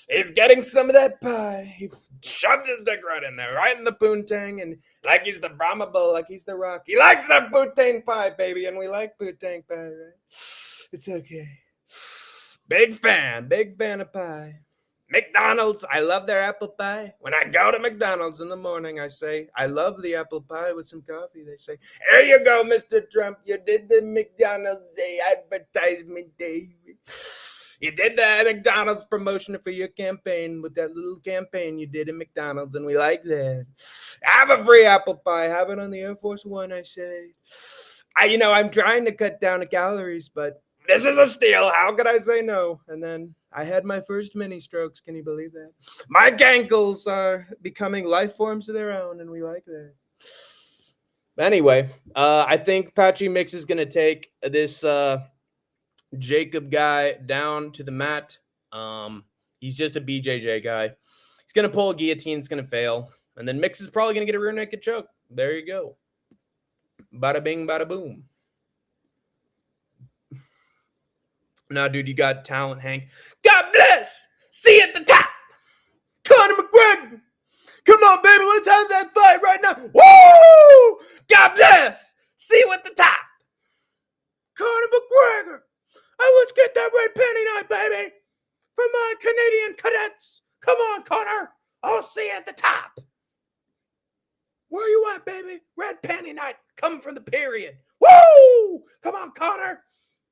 He's getting some of that pie. He shoved his dick right in there, right in the poontang, and like he's the Brahma bull, like he's the Rock. He likes that poontang pie, baby, and we like poontang pie, right? It's okay. Big fan of pie. McDonald's, I love their apple pie. When I go to McDonald's in the morning, I say, I love the apple pie with some coffee. They say, here you go, Mr. Trump. You did the McDonald's advertisement, David. You did the McDonald's promotion for your campaign with that little campaign you did in McDonald's, and we like that. Have a free apple pie. Have it on the Air Force One, I say. I'm trying to cut down the calories, but this is a steal. How could I say no? And then I had my first mini strokes. Can you believe that? My gankles are becoming life forms of their own, and we like that. Anyway, I think Patchy Mix is going to take this Jacob guy down to the mat. He's just a BJJ guy. He's going to pull a guillotine. It's going to fail. And then Mix is probably going to get a rear naked choke. There you go. Bada bing, bada boom. Nah, dude, you got talent, Hank. God bless. See you at the top. Conor McGregor. Come on, baby. Let's have that fight right now. Woo! God bless. See you at the top. Conor McGregor. Oh, let's get that red panty night, baby. For my Canadian cadets. Come on, Conor. I'll see you at the top. Where you at, baby? Red panty night. Coming from the period. Woo! Come on, Conor.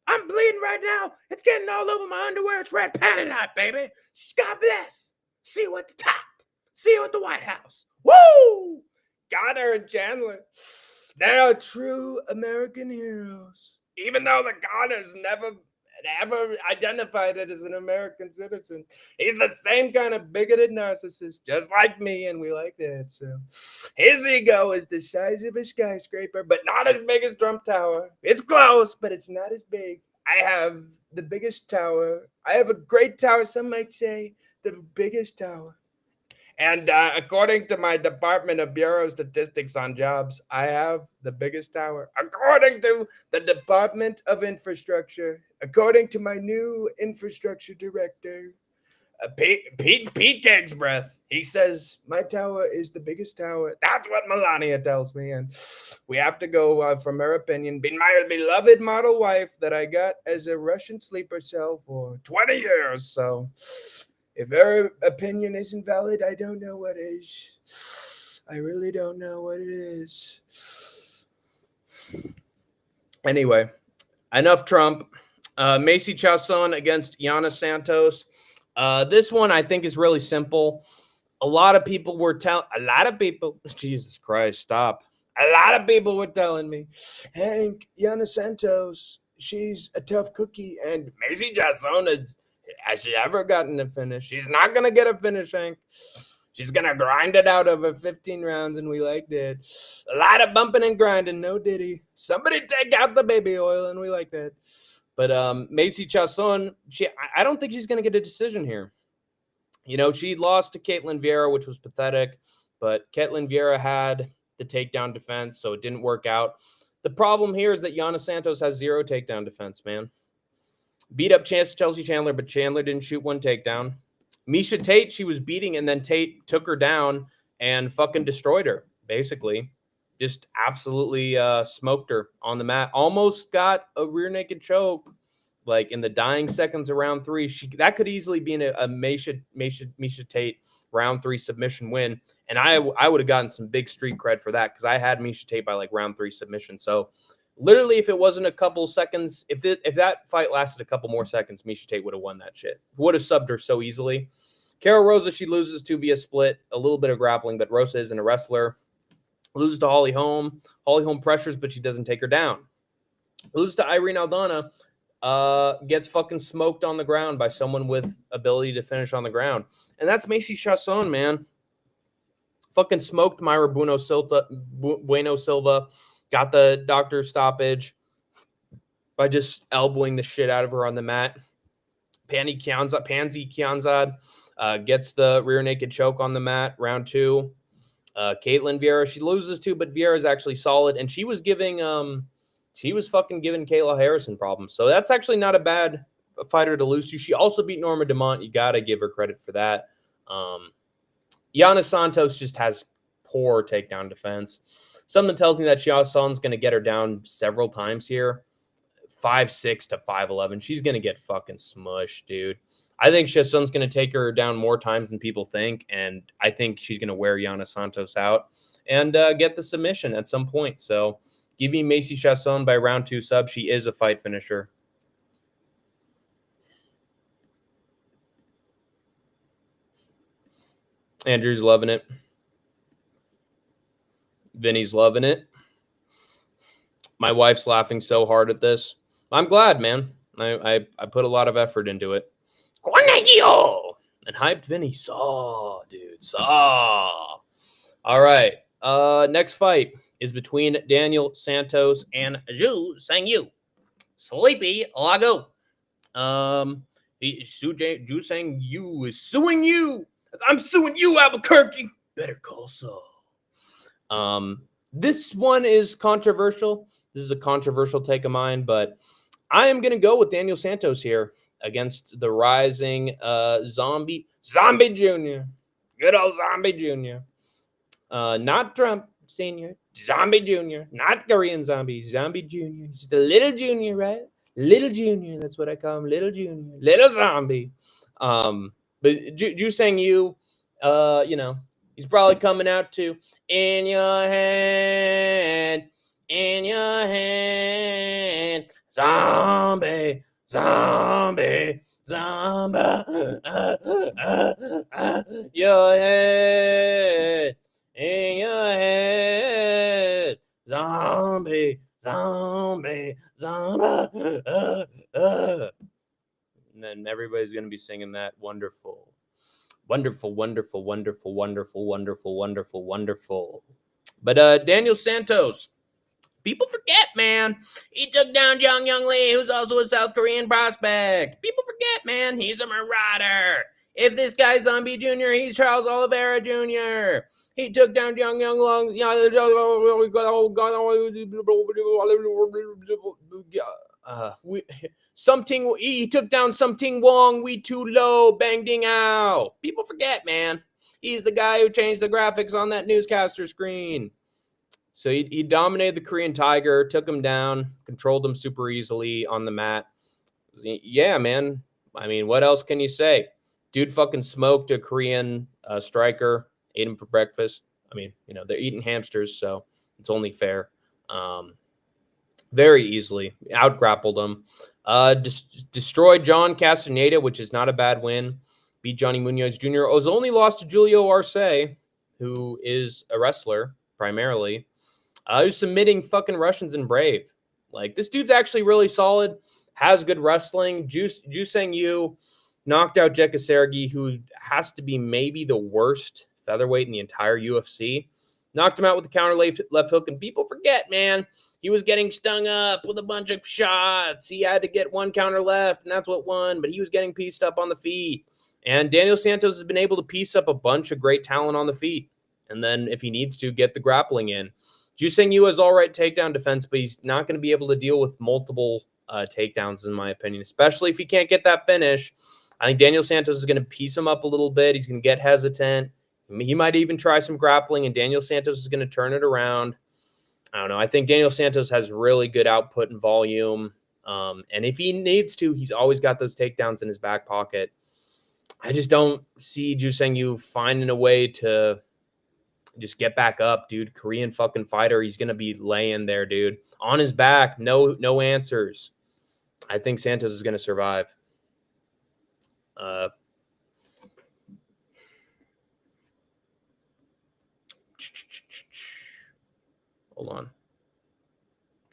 I'm bleeding right now. It's getting all over my underwear. It's red panty night, baby. God bless. See you at the top. See you at the White House. Woo! Connor and Chandler. They are true American heroes. Even though the Connors never identified it as an American citizen. He's the same kind of bigoted narcissist, just like me, and we like that. So his ego is the size of a skyscraper, but not as big as Trump Tower. It's close, but it's not as big. I have the biggest tower. I have a great tower, some might say the biggest tower. And according to my Department of Bureau of Statistics on jobs, I have the biggest tower. According to the Department of Infrastructure, according to my new infrastructure director, Pete Keg's breath. He says, my tower is the biggest tower. That's what Melania tells me. And we have to go from her opinion. Being my beloved model wife that I got as a Russian sleeper cell for 20 years. So if her opinion isn't valid, I don't know what is. I really don't know what it is. Anyway, enough Trump. Macy Chiasson against Yana Santos. This one I think is really simple. A lot of people, Jesus Christ, stop. A lot of people were telling me, Hank, Yana Santos, she's a tough cookie. And Macy Chiasson, has she ever gotten a finish? She's not going to get a finish, Hank. She's going to grind it out over 15 rounds, and we liked it. A lot of bumping and grinding, no Diddy. Somebody take out the baby oil, and we like that. But Macy Chiasson, I don't think she's going to get a decision here. You know, she lost to Caitlin Vieira, which was pathetic, but Caitlin Vieira had the takedown defense, so it didn't work out. The problem here is that Yana Santos has 0 takedown defense, man. Beat up Chelsea Chandler, but Chandler didn't shoot 1 takedown. Miesha Tate, she was beating, and then Tate took her down and fucking destroyed her, basically. Just absolutely smoked her on the mat. Almost got a rear naked choke, like in the dying seconds of round 3. That could easily be a Miesha Tate round 3 submission win. And I would have gotten some big street cred for that because I had Miesha Tate by like round 3 submission. So literally, if it wasn't a couple seconds, if that fight lasted a couple more seconds, Miesha Tate would have won that shit. Would have subbed her so easily. Carol Rosa, she loses to via split. A little bit of grappling, but Rosa isn't a wrestler. Loses to Holly Holm. Holly Holm pressures, but she doesn't take her down. Loses to Irene Aldana. Gets fucking smoked on the ground by someone with ability to finish on the ground. And that's Macy Chiasson, man. Fucking smoked Myra Bueno Silva. Got the doctor stoppage by just elbowing the shit out of her on the mat. Pansy Kianzad gets the rear naked choke on the mat, round 2. Caitlin Vieira, she loses too, but Vieira is actually solid, and she was fucking giving Kayla Harrison problems. So that's actually not a bad fighter to lose to. She also beat Norma Dumont. You got to give her credit for that. Yana Santos just has poor takedown defense. Something tells me that Chiasson's going to get her down several times here. 5'6" to 5'11". She's going to get fucking smushed, dude. I think Chiasson's going to take her down more times than people think, and I think she's going to wear Yana Santos out and get the submission at some point. So give me Macy Chiasson by round 2 sub. She is a fight finisher. Andrew's loving it. Vinny's loving it. My wife's laughing so hard at this. I'm glad, man. I put a lot of effort into it. And hyped Vinny. Saw, dude. Saw. All right. Next fight is between Daniel Santos and Zhu Sangyu. Sleepy Lago. Zhu Sangyu is suing you. I'm suing you, Albuquerque. Better call Saul. This one is controversial. This is a controversial take of mine, but I am going to go with Daniel Santos here against the rising Zombie Jr. Good old Zombie Jr. Not Trump Sr. Zombie Jr. Not Korean Zombie. Zombie Jr. He's the little Jr., right? Little Jr. That's what I call him. Little Jr. Little Zombie. But Ju saying you know, he's probably coming out to in your hand, zombie, zombie, zombie, your head, in your head, zombie, zombie, zombie, And then everybody's going to be singing that wonderful, wonderful, wonderful, wonderful, wonderful, wonderful, wonderful, wonderful. But Daniel Santos, people forget, man. He took down Jung Young Lee, who's also a South Korean prospect. People forget, man. He's a marauder. If this guy's Zombie Jr., he's Charles Oliveira Jr. He took down Jung Young Long. he took down Something Wong, we too low, bang ding out. People forget, man. He's the guy who changed the graphics on that newscaster screen. So he dominated the Korean Tiger, took him down, controlled him super easily on the mat. Yeah, man. I mean, what else can you say? Dude fucking smoked a Korean striker, ate him for breakfast. I mean, they're eating hamsters, so it's only fair. Very easily out-grappled him. Destroyed John Castaneda, which is not a bad win. Beat Johnny Munoz Jr. Was only lost to Julio Arce, who is a wrestler primarily. Who's submitting fucking Russians in Brave. Like, this dude's actually really solid, has good wrestling. Juseng Yu knocked out Jekka Sergi, who has to be maybe the worst featherweight in the entire UFC. Knocked him out with the counter left hook, and people forget, man, he was getting stung up with a bunch of shots. He had to get one counter left, and that's what won, but he was getting pieced up on the feet. And Daniel Santos has been able to piece up a bunch of great talent on the feet, and then if he needs to, get the grappling in. Juseng Yu has all right takedown defense, but he's not going to be able to deal with multiple takedowns, in my opinion, especially if he can't get that finish. I think Daniel Santos is going to piece him up a little bit. He's going to get hesitant. He might even try some grappling, and Daniel Santos is going to turn it around. I don't know. I think Daniel Santos has really good output and volume. And if he needs to, he's always got those takedowns in his back pocket. I just don't see Juseng Yu finding a way to just get back up, dude. Korean fucking fighter. He's going to be laying there, dude. On his back. No answers. I think Santos is going to survive. Hold on.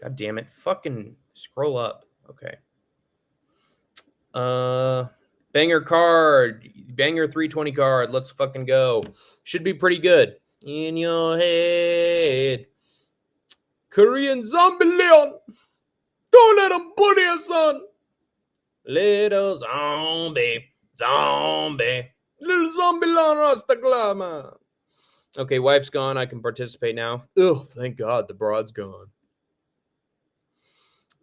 God damn it. Fucking scroll up. Okay. Banger card. Banger 320 card. Let's fucking go. Should be pretty good. In your head. Korean Zombie Leon. Don't let him bully your son. Little zombie. Little zombie Leon Rastaglama. Okay, wife's gone. I can participate now. Oh, thank God the broad's gone.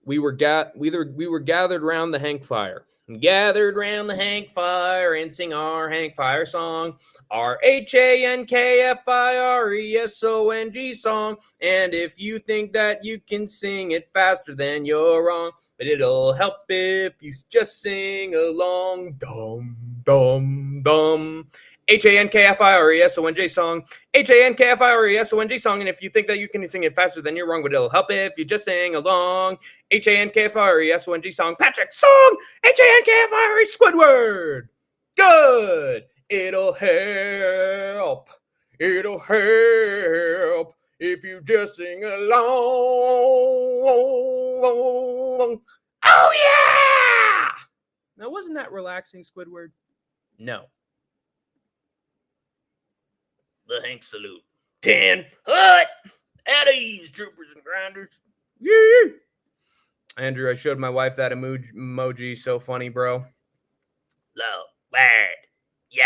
We were gathered round the Hank fire. Gathered round the Hank fire and sing our Hank Fire song. Our HANKFIRESONG song. And if you think that you can sing it faster, then you're wrong. But it'll help if you just sing along. Dum, dum, dum. HANKFIRESONG song. HANKFIRESONG song. And if you think that you can sing it faster, then you're wrong. But it'll help if you just sing along. HANKFIRESONG song. Patrick song. HANKFIRE Squidward. Good. It'll help. It'll help if you just sing along. Oh yeah! Now, wasn't that relaxing, Squidward? No. The Hank salute. 10 hut at ease, troopers and grinders. Yeah. Andrew, I showed my wife that emoji. So funny, bro. Low, word, yo,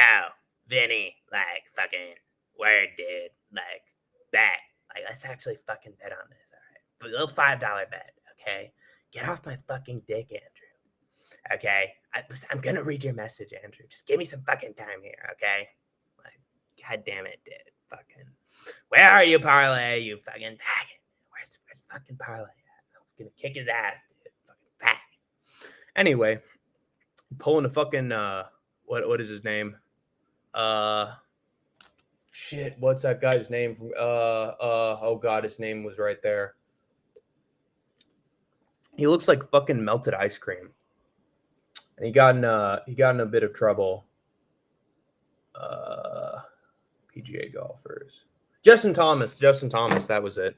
Vinny, like, fucking, word, dude, like, bet. Like, let's actually fucking bet on this, all right? A little $5 bet, okay? Get off my fucking dick, Andrew. Okay? I'm gonna read your message, Andrew. Just give me some fucking time here, okay? God damn it, dude. Fucking. Where are you, Parlay? You fucking faggot. Where's fucking Parlay at? I'm gonna kick his ass, dude. Fucking faggot. Anyway, pulling a fucking what is his name? Shit, what's that guy's name? Oh god, his name was right there. He looks like fucking melted ice cream. And he got in a bit of trouble. PGA golfers. Justin Thomas, that was it.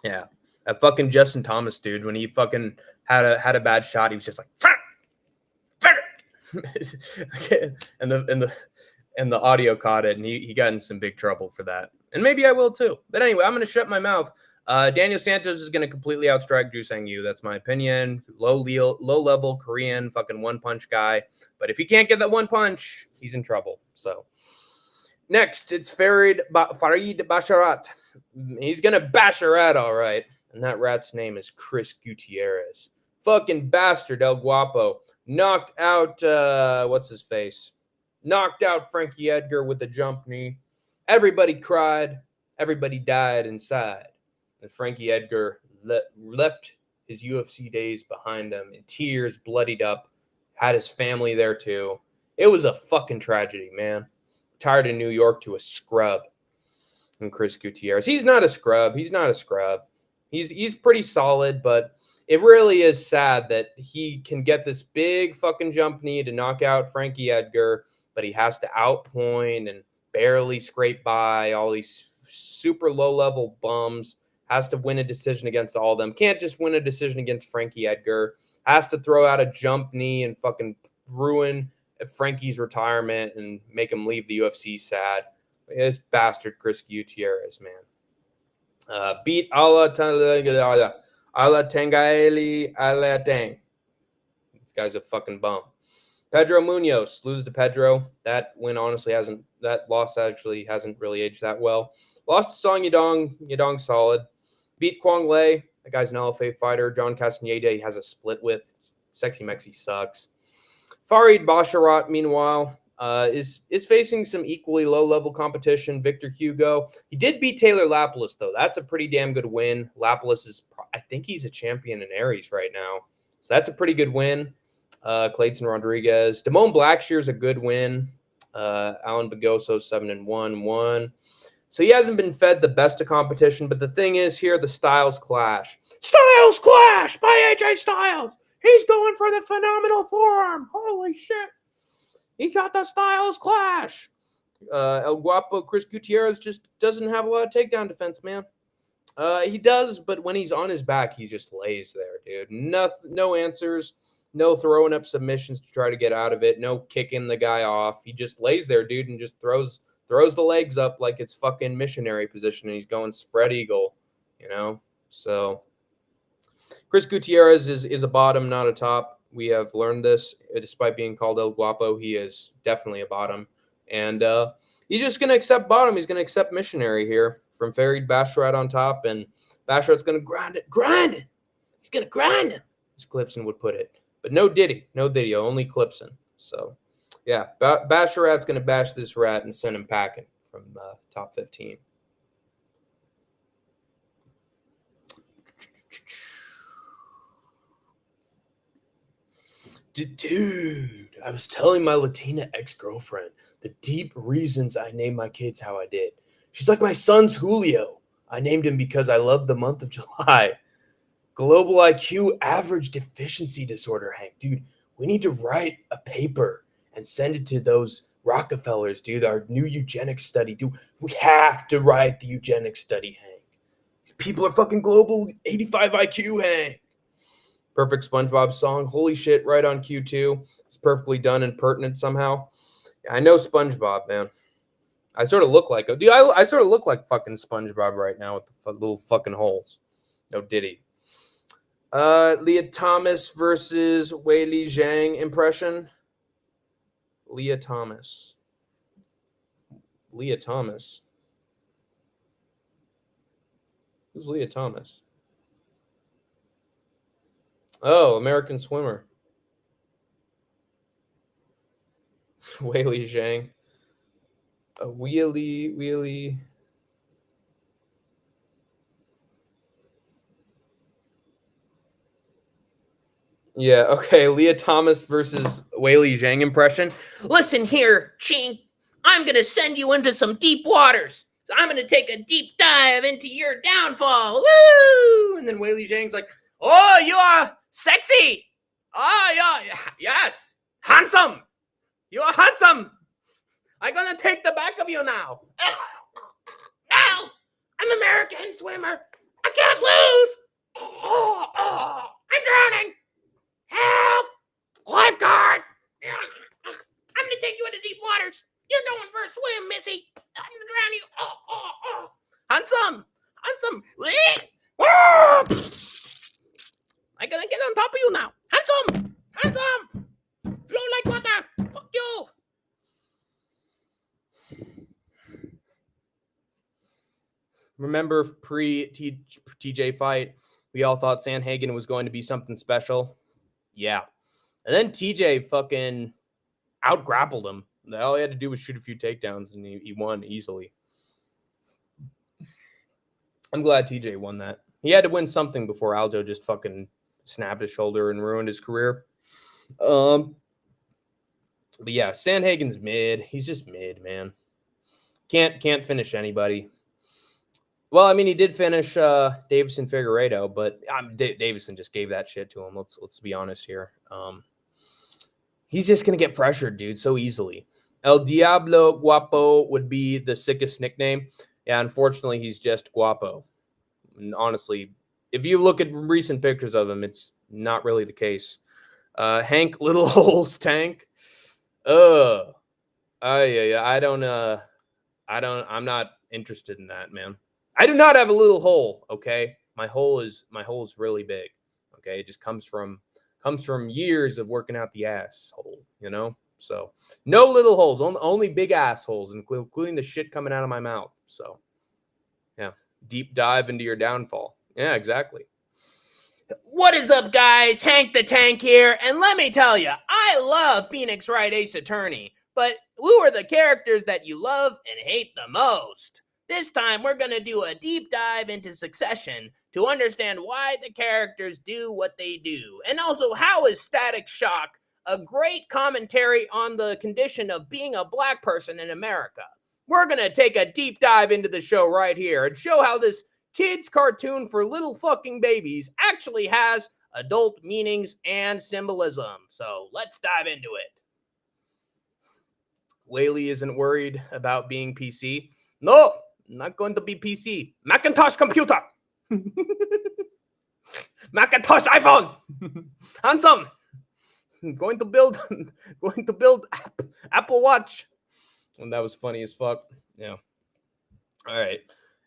Yeah. That fucking Justin Thomas dude, when he fucking had a bad shot, he was just like and the audio caught it, and he got in some big trouble for that. And maybe I will too. But anyway, I'm gonna shut my mouth. Daniel Santos is gonna completely outstrike Juseng Yu. That's my opinion. Low level Korean fucking one punch guy. But if he can't get that one punch, he's in trouble. So next, it's Farid Basharat. He's going to bash a rat, all right. And that rat's name is Chris Gutierrez. fucking bastard El Guapo knocked out, what's his face? Knocked out Frankie Edgar with a jump knee. Everybody cried. Everybody died inside. And Frankie Edgar left his UFC days behind him in tears, bloodied up, had his family there too. It was a fucking tragedy, man. Retired in New York to a scrub. And Chris Gutierrez, he's not a scrub. He's not a scrub. He's pretty solid, but it really is sad that he can get this big fucking jump knee to knock out Frankie Edgar, but he has to outpoint and barely scrape by all these super low-level bums. Has to win a decision against all of them. Can't just win a decision against Frankie Edgar. Has to throw out a jump knee and fucking ruin Frankie's retirement and make him leave the UFC sad. This bastard Chris Gutierrez, man. Beat Ala Tangaeli Ala Tang. This guy's a fucking bum. Pedro Munoz, lose to Pedro. That loss actually hasn't really aged that well. Lost to Song Yadong. Yadong solid. Beat Kwang Lei. That guy's an LFA fighter. John Castaneda, he has a split with. Sexy Mexi sucks. Farid Basharat, meanwhile, is facing some equally low-level competition. Victor Hugo. He did beat Taylor Lapilus, though. That's a pretty damn good win. Lapilus is, I think he's a champion in Aries right now. So that's a pretty good win. Clayton Rodriguez. Damone Blackshear's a good win. Alan Bagoso, 7-1. So he hasn't been fed the best of competition, but the thing is here, the styles clash. Styles clash by AJ Styles. He's going for the phenomenal forearm. Holy shit. He got the styles clash. El Guapo, Chris Gutierrez just doesn't have a lot of takedown defense, man. He does, but when he's on his back, he just lays there, dude. No answers. No throwing up submissions to try to get out of it. No kicking the guy off. He just lays there, dude, and just throws the legs up like it's fucking missionary position, and he's going spread eagle, you know? So Chris Gutierrez is a bottom, not a top. We have learned this. Despite being called El Guapo, he is definitely a bottom. And he's just going to accept bottom. He's going to accept missionary here from Farid Basharat on top, and Basharat's going to grind it. He's going to grind him, as Clipson would put it. But no Diddy, only Clipson. So, yeah, Basharat's going to bash this rat and send him packing from top 15. Dude, I was telling my Latina ex-girlfriend the deep reasons I named my kids how I did. She's like, my son's Julio. I named him because I love the month of July. Global IQ average deficiency disorder, Hank. Dude, we need to write a paper and send it to those Rockefellers, dude. Our new eugenics study, dude. We have to write the eugenics study, Hank. These people are fucking global 85 IQ, Hank. Perfect SpongeBob song. Holy shit, right on Q2. It's perfectly done and pertinent somehow. Yeah, I know SpongeBob, man. I sort of look like dude. I sort of look like fucking SpongeBob right now with the little fucking holes. No Diddy. Leah Thomas versus Weili Zhang impression. Leah Thomas. Who's Leah Thomas? Oh, American swimmer. Weili Zhang. Wheelie. Yeah, okay. Leah Thomas versus Weili Zhang impression. Listen here, Chink. I'm going to send you into some deep waters. So I'm going to take a deep dive into your downfall. Woo! And then Weili Zhang's like, oh, you are sexy. Oh, yeah, yes. Handsome. You are handsome. I'm going to take the back of you now. Now, I'm an American swimmer. I can't lose. I'm drowning. Help! Lifeguard! I'm gonna take you into deep waters. You're going for a swim, Missy. I'm gonna drown you. Handsome! I'm gonna get on top of you now. Handsome! Flow like water. Fuck you. remember pre-TJ fight, We all thought Sandhagen was going to be something special. Yeah. And then TJ fucking out-grappled him. All he had to do was shoot a few takedowns, and he won easily. I'm glad TJ won that. He had to win something before Aljo just fucking snapped his shoulder and ruined his career. But yeah, Sandhagen's mid. He's just mid, man. Can't finish anybody. Well, I mean, he did finish Davison Figueiredo, but Davison just gave that shit to him. Let's be honest here. He's just gonna get pressured, dude, so easily. El Diablo Guapo would be the sickest nickname. Yeah, unfortunately, he's just Guapo. And honestly, if you look at recent pictures of him, it's not really the case. Hank Little Holes Tank. I'm not interested in that, man. I do not have a little hole, okay? My hole is really big. Okay? It just comes from years of working out the asshole, you know? So, no little holes, only big assholes, including the shit coming out of my mouth. So, yeah, deep dive into your downfall. Yeah, exactly. What is up, guys? Hank the Tank here, and let me tell you, I love Phoenix Wright Ace Attorney, but who are the characters that you love and hate the most? This time, we're going to do a deep dive into Succession to understand why the characters do what they do, and also how is Static Shock a great commentary on the condition of being a black person in America. We're going to take a deep dive into the show right here and show how this kids' cartoon for little fucking babies actually has adult meanings and symbolism. So let's dive into it. Whaley isn't worried about being PC. No, not going to be PC. Macintosh computer. Macintosh iPhone. Handsome. Going to build Apple Watch. And that was funny as fuck. Yeah. All right.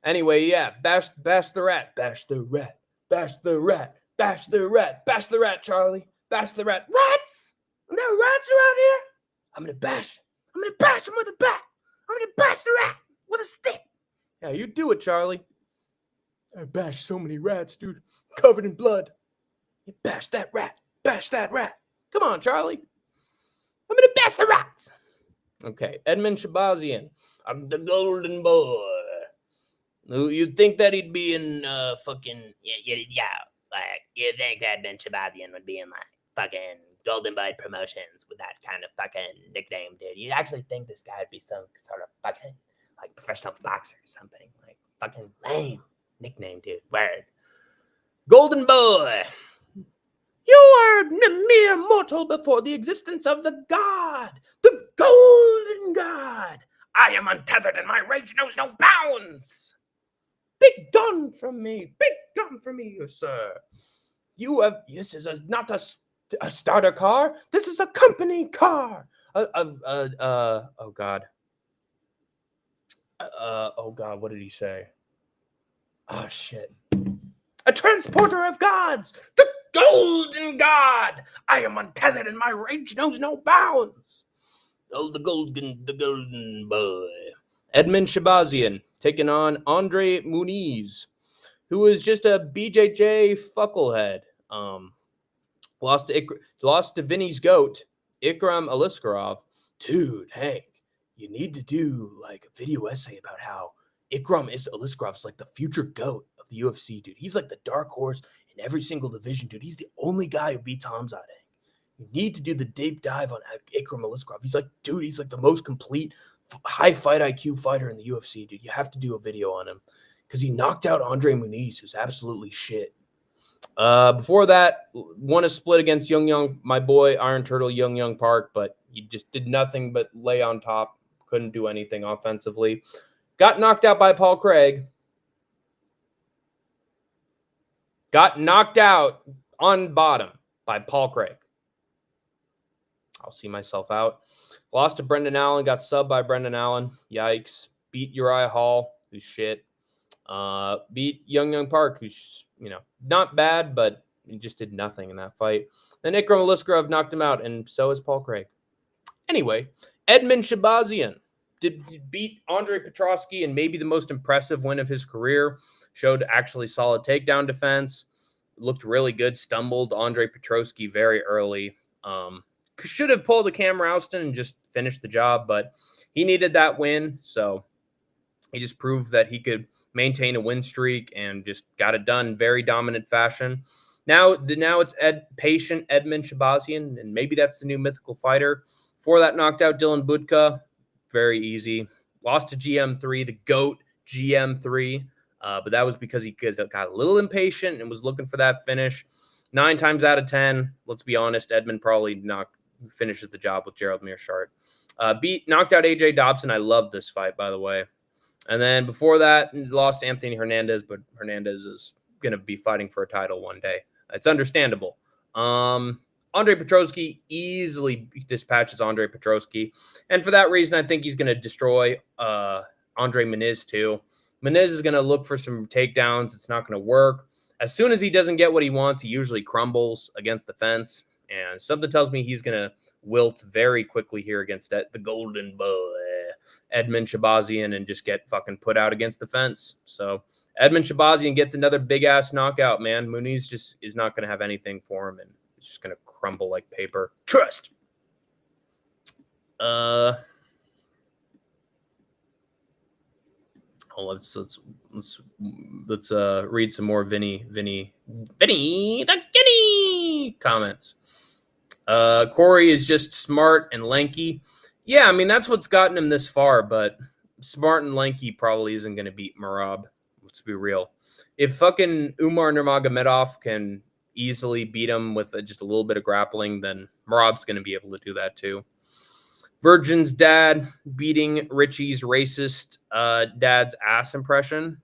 Anyway, yeah, bash the rat, bash the rat, bash the rat, bash the rat, bash the rat, Charlie, bash the rat. Rats? Are there rats around here? I'm gonna bash him with a bat. I'm gonna bash the rat with a stick. Yeah, you do it, Charlie. I bashed so many rats, dude, covered in blood. You bash that rat, bash that rat. Come on, Charlie. I'm gonna bash the rats. Okay, Edmund Shabazian. I'm the golden boy. You'd think that he'd be in fucking like you think that Ben Shabazian would be in like fucking Golden Boy Promotions with that kind of fucking nickname, dude. You'd actually think this guy would be some sort of fucking like professional boxer or something. Like fucking lame nickname, dude. Word. Golden Boy. You are a mere mortal before the existence of the God, the Golden God. I am untethered and my rage knows no bounds. Big gun from me, sir. This is not a starter car. This is a company car. Oh God. What did he say? Oh shit. A transporter of gods. The Golden God. I am untethered and my rage knows no bounds. Oh, the golden boy. Edmund Shabazian taking on Andre Muniz, who was just a BJJ fucklehead. Lost to Vinny's goat, Ikram Aliskerov. Dude, Hank, you need to do like a video essay about how Ikram Aliskerov is like the future goat of the UFC, dude. He's like the dark horse in every single division, dude. He's the only guy who beats Hamzat, Hank. You need to do the deep dive on Ikram Aliskerov. He's like the most complete high fight IQ fighter in the UFC, dude. You have to do a video on him because he knocked out Andre Muniz, who's absolutely shit. Before that, won a split against my boy Iron Turtle Young Park, but he just did nothing but lay on top. Couldn't do anything offensively. Got knocked out by Paul Craig. Got knocked out on bottom by Paul Craig. I'll see myself out. Lost to Brendan Allen. Got subbed by Brendan Allen. Yikes. Beat Uriah Hall, who's shit. Beat Young Park, who's, not bad, but he just did nothing in that fight. Then Ikram Aliskerov knocked him out, and so is Paul Craig. Anyway, Edmund Shabazian did beat Andre Petrosky in maybe the most impressive win of his career. Showed actually solid takedown defense. looked really good, stumbled Andre Petroski very early. Should have pulled a Cam Rouston and just finished the job, but he needed that win. So he just proved that he could maintain a win streak and just got it done in very dominant fashion. Now it's patient Edmund Shabazian, and maybe that's the new mythical fighter. For that, knocked out Dylan Budka. Very easy. Lost to GM3, the GOAT GM3. But that was because he got a little impatient and was looking for that finish. 9 times out of 10, let's be honest, Edmund probably finishes the job with Gerald Meerschaert. Knocked out AJ Dobson. I love this fight, by the way. And then before that, lost Anthony Hernandez, but Hernandez is going to be fighting for a title one day. It's understandable. Andre Petroski easily dispatches Andre Petroski. And for that reason, I think he's going to destroy Andre Muniz too. Muniz is going to look for some takedowns. It's not going to work. As soon as he doesn't get what he wants, he usually crumbles against the fence. And something tells me he's going to wilt very quickly here against the golden boy, Edmund Shabazian, and just get fucking put out against the fence. So Edmund Shabazian gets another big-ass knockout, man. Muniz just is not going to have anything for him, and it's just going to crumble like paper. Trust! Let's read some more Vinny the Guinea comments. Corey is just smart and lanky. Yeah, I mean, that's what's gotten him this far, but smart and lanky probably isn't going to beat Merab. Let's be real. If fucking Umar Nurmagomedov can easily beat him with just a little bit of grappling, then Merab's going to be able to do that too. Virgin's dad beating Richie's racist dad's ass impression.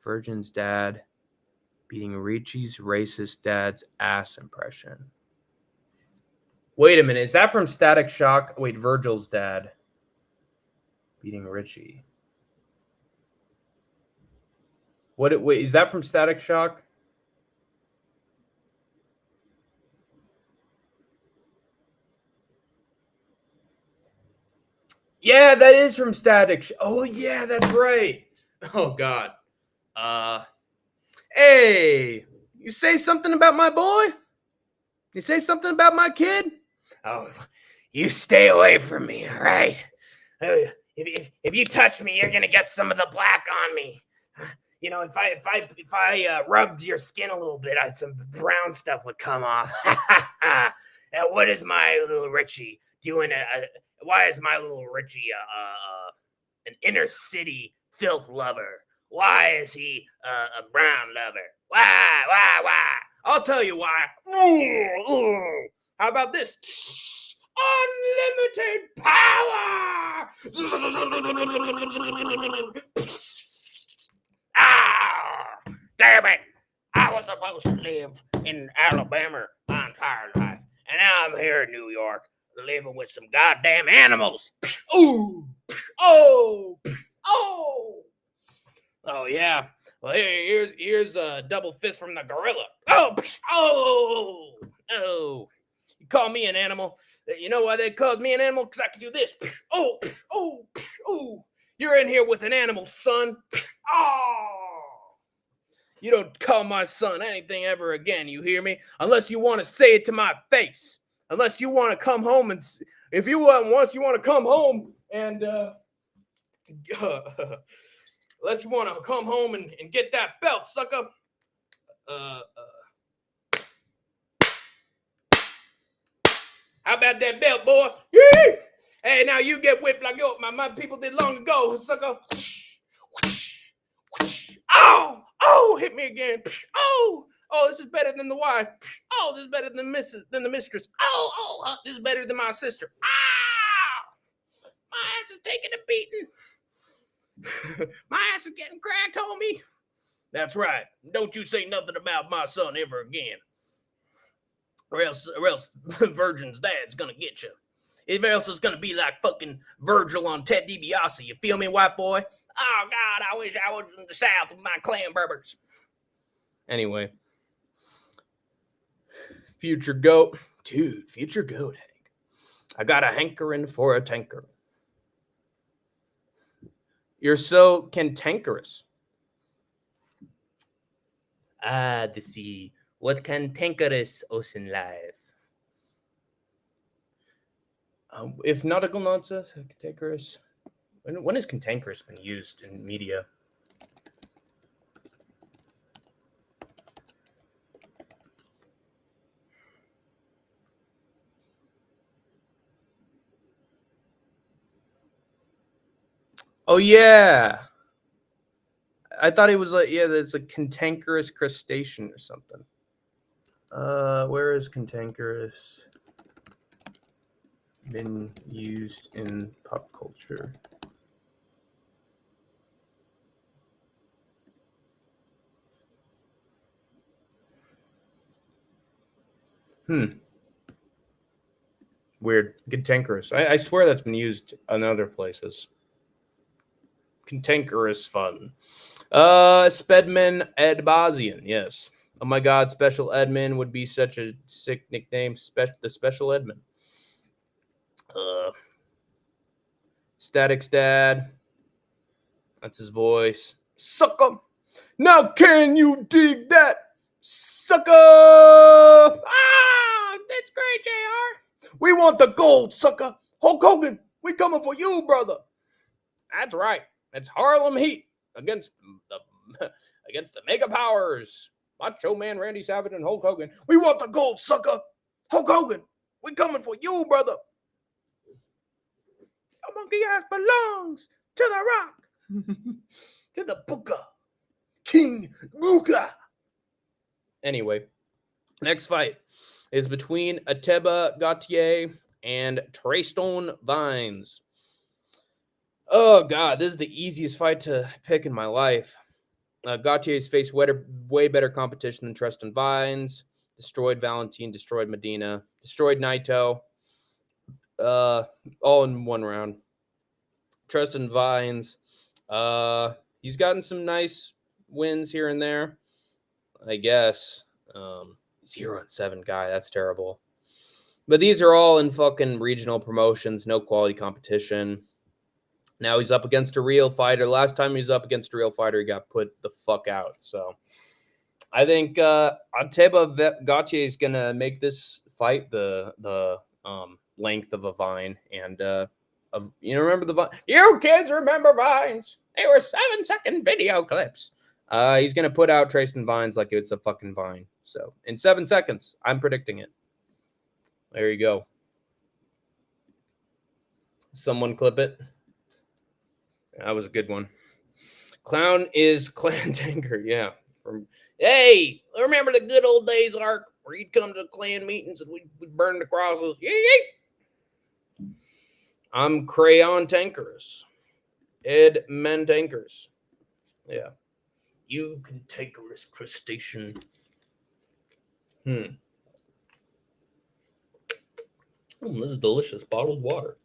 Virgin's dad beating Richie's racist dad's ass impression. Wait a minute. Is that from Static Shock? Wait, Virgil's dad beating Richie. Wait, is that from Static Shock? Yeah, that is from Static. Oh, yeah, that's right. Oh, God. Hey, you say something about my boy? You say something about my kid? Oh, you stay away from me, all right? If you touch me, you're gonna get some of the black on me. You know, if I rubbed your skin a little bit, some brown stuff would come off. And what is my little Richie doing? Why is my little Richie an inner city filth lover? Why is he a brown lover? Why? I'll tell you why. How about this? Unlimited power! Damn it! I was supposed to live in Alabama my entire life, and now I'm here in New York, living with some goddamn animals. Oh, yeah. Well, here's a double fist from the gorilla. Oh. You call me an animal? You know why they called me an animal? Because I can do this. Oh. You're in here with an animal, son. You don't call my son anything ever again, you hear me? Unless you want to say it to my face. Unless you want to come home and... If you want to come home and... unless you want to come home and get that belt, sucker. How about that belt, boy? Hey, now you get whipped like my people did long ago, sucker. Oh, hit me again. Oh, this is better than the wife. Oh, this is better than the mistress. Oh, this is better than my sister. My ass is taking a beating. My ass is getting cracked, homie. That's right. Don't you say nothing about my son ever again. Or else Virgin's dad's gonna get you. Or else it's gonna be like fucking Virgil on Ted DiBiase. You feel me, white boy? Oh, God, I wish I was in the South with my clan burbers. Anyway. Future goat. Dude, future goat, Hank. I got a hankering for a tanker. You're so cantankerous. Ah, the sea. What cantankerous ocean life. If nautical nonsense, cantankerous. When has cantankerous been used in media? Oh yeah, I thought it was like it's a cantankerous crustacean or something. Where is cantankerous been used in pop culture? Weird. Cantankerous. I swear that's been used in other places. Cantankerous fun. Spedman Edbazian. Yes. Oh my God, Special Edmund would be such a sick nickname. The Special Edmund. Static's dad. That's his voice. Sucker. Now can you dig that? Sucker. Ah, that's great, JR. We want the gold, sucker. Hulk Hogan, we coming for you, brother. That's right. It's Harlem Heat against the against the Mega Powers. Macho Man Randy Savage and Hulk Hogan. We want the gold, sucker. Hulk Hogan, we coming for you, brother. Your monkey ass belongs to the Rock. To the Booker. King Booker. Anyway, next fight is between Ateba Gautier and Treystone Vines. Oh, God, this is the easiest fight to pick in my life. Gautier's faced way better competition than Tristan Vines. Destroyed Valentine, destroyed Medina, destroyed Naito. All in one round. Tristan Vines, he's gotten some nice wins here and there, I guess. 0-7 guy, that's terrible. But these are all in fucking regional promotions, no quality competition. Now he's up against a real fighter. Last time he was up against a real fighter, he got put the fuck out. So I think Ateba Gautier is gonna make this fight the length of a Vine. And remember the Vine? You kids remember Vines? They were 7-second video clips. He's gonna put out Treystone Vines like it's a fucking Vine. So in 7 seconds, I'm predicting it. There you go. Someone clip it. That was a good one. Clown is Clan Tanker. Yeah. Hey, remember the good old days, Ark, where you'd come to the clan meetings and we'd burn the crosses? Yee! I'm Crayon Tankers. Ed Men Tankers. Yeah. You cantankerous crustacean. Oh, this is delicious. Bottled water.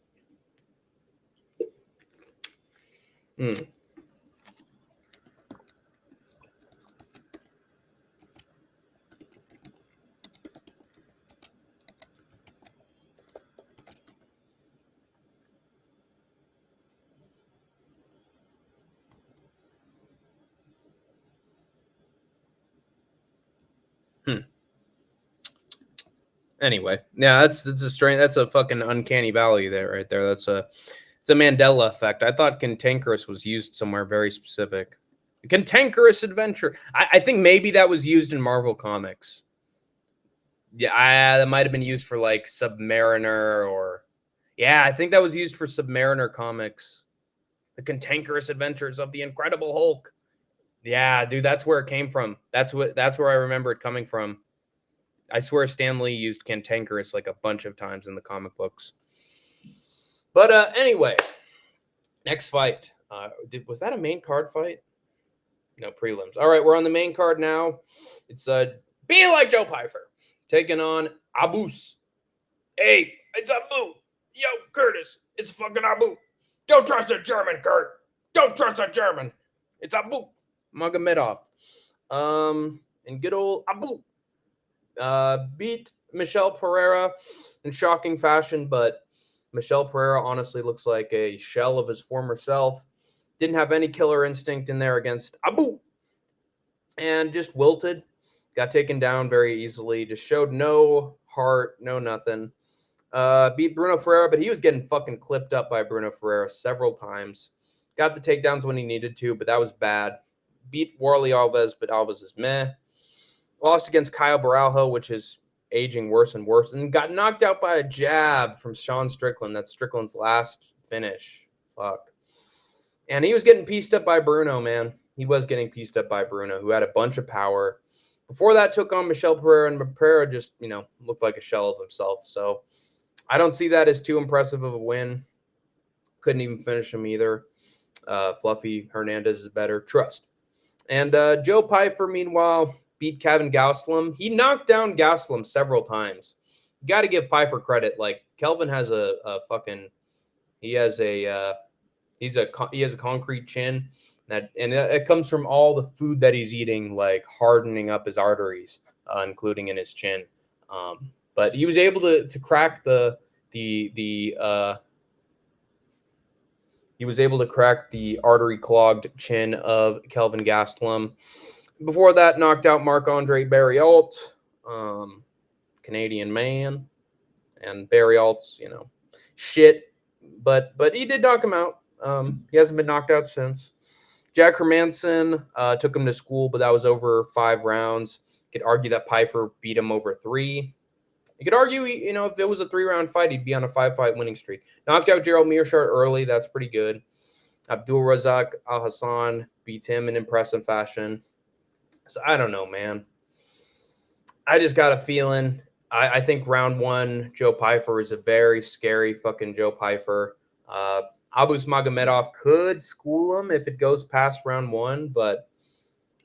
Anyway, yeah, that's a strange. That's a fucking uncanny valley there, right there. It's a Mandela effect. I thought cantankerous was used somewhere very specific. Cantankerous adventure. I think maybe that was used in Marvel Comics. Yeah, that might have been used for like Submariner or. Yeah, I think that was used for Submariner comics. The cantankerous adventures of the Incredible Hulk. Yeah, dude, that's where it came from. That's where I remember it coming from. I swear Stan Lee used cantankerous like a bunch of times in the comic books. But anyway, next fight. Was that a main card fight? No, prelims. All right, we're on the main card now. It's Be Like Joe Pyfer taking on Abus. Hey, it's Abu. Yo, Curtis, it's fucking Abu. Don't trust a German, Kurt. Don't trust a German. It's Abu Magomedov. And good old Abu beat Michel Pereira in shocking fashion, but Michel Pereira honestly looks like a shell of his former self. Didn't have any killer instinct in there against Abu. And just wilted. Got taken down very easily. Just showed no heart, no nothing. Beat Bruno Ferreira, but he was getting fucking clipped up by Bruno Ferreira several times. Got the takedowns when he needed to, but that was bad. Beat Warley Alves, but Alves is meh. Lost against Kyle Baralho, which is aging worse and worse, and got knocked out by a jab from Sean Strickland. That's Strickland's last finish. Fuck. And he was getting pieced up by Bruno, man. He was getting pieced up by Bruno, who had a bunch of power. Before that, took on Michel Pereira, and Pereira just, looked like a shell of himself. So I don't see that as too impressive of a win. Couldn't even finish him either. Fluffy Hernandez is better. Trust. And Joe Piper, meanwhile, beat Kevin Gastelum. He knocked down Gastelum several times. You got to give Piper credit. Like, Kelvin has he has a concrete chin, and it comes from all the food that he's eating, like hardening up his arteries, including in his chin. But he was able to crack he was able to crack the artery clogged chin of Kelvin Gastelum. Before that, knocked out Marc-Andre Barriault, Canadian man, and Barriault's shit, but he did knock him out. He hasn't been knocked out since. Jack Hermanson took him to school, but that was over 5 rounds. You could argue that Piper beat him over 3. You could argue, if it was a 3-round fight, he'd be on a 5-fight winning streak. Knocked out Gerald Meerschaert early. That's pretty good. Abdul Razak Al Hassan beats him in impressive fashion. So I don't know, man. I just got a feeling. I think round 1, Joe Piper is a very scary fucking Joe Piper. Abus Magomedov could school him if it goes past round 1, but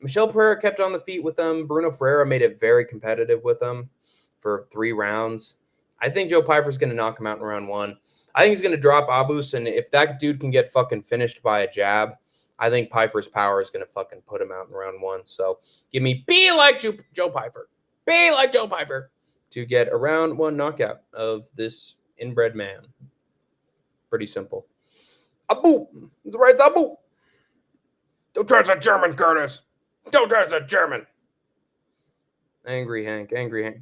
Michel Pereira kept on the feet with him. Bruno Ferreira made it very competitive with him for 3 rounds. I think Joe Piper's going to knock him out in round 1. I think he's going to drop Abus, and if that dude can get fucking finished by a jab, I think Piper's power is going to fucking put him out in round 1. So give me be like Joe Piper. Be like Joe Piper to get a round 1 knockout of this inbred man. Pretty simple. Abu. That's right, Abu. Don't trust a German, Curtis. Don't trust a German. Angry Hank.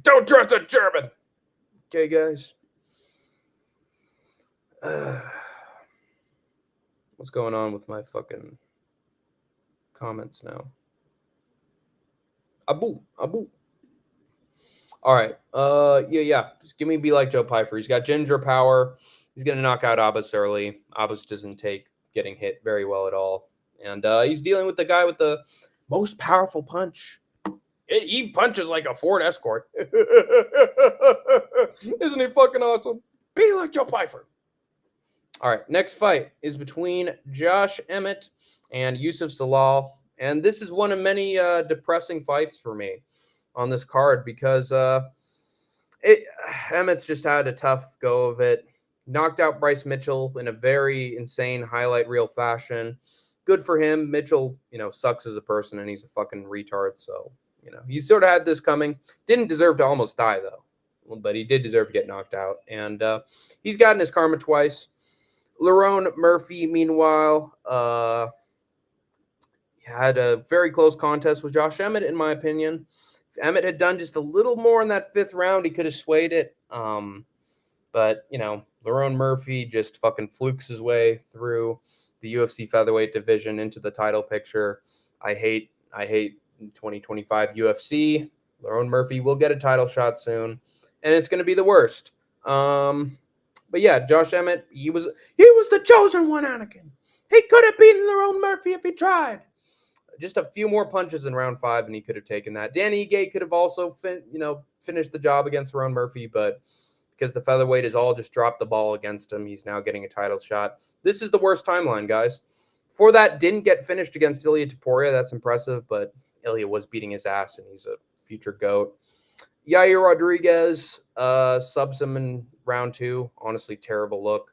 Don't trust a German. Okay, guys. What's going on with my fucking comments now? Abu. All right. Yeah. Just give me be like Joe Piper. He's got ginger power. He's going to knock out Abus early. Abus doesn't take getting hit very well at all. And he's dealing with the guy with the most powerful punch. He punches like a Ford Escort. Isn't he fucking awesome? Be like Joe Piper. All right, next fight is between Josh Emmett and Yusuf Salal. And this is one of many depressing fights for me on this card because Emmett's just had a tough go of it. Knocked out Bryce Mitchell in a very insane highlight reel fashion. Good for him. Mitchell, sucks as a person, and he's a fucking retard. So, he sort of had this coming. Didn't deserve to almost die, though. But he did deserve to get knocked out. And he's gotten his karma twice. Lerone Murphy, meanwhile, had a very close contest with Josh Emmett, in my opinion. If Emmett had done just a little more in that 5th round, he could have swayed it. But, Lerone Murphy just fucking flukes his way through the UFC featherweight division into the title picture. I hate 2025 UFC. Lerone Murphy will get a title shot soon, and it's going to be the worst. But yeah, Josh Emmett, he was the chosen one, Anakin. He could have beaten Lerone Murphy if he tried. Just a few more punches in round 5, and he could have taken that. Danny Ige could have also finished the job against Lerone Murphy, but because the featherweight has all just dropped the ball against him, he's now getting a title shot. This is the worst timeline, guys. Before that, didn't get finished against Ilia Topuria. That's impressive, but Ilia was beating his ass, and he's a future GOAT. Yair Rodriguez subs him in round 2. Honestly, terrible look.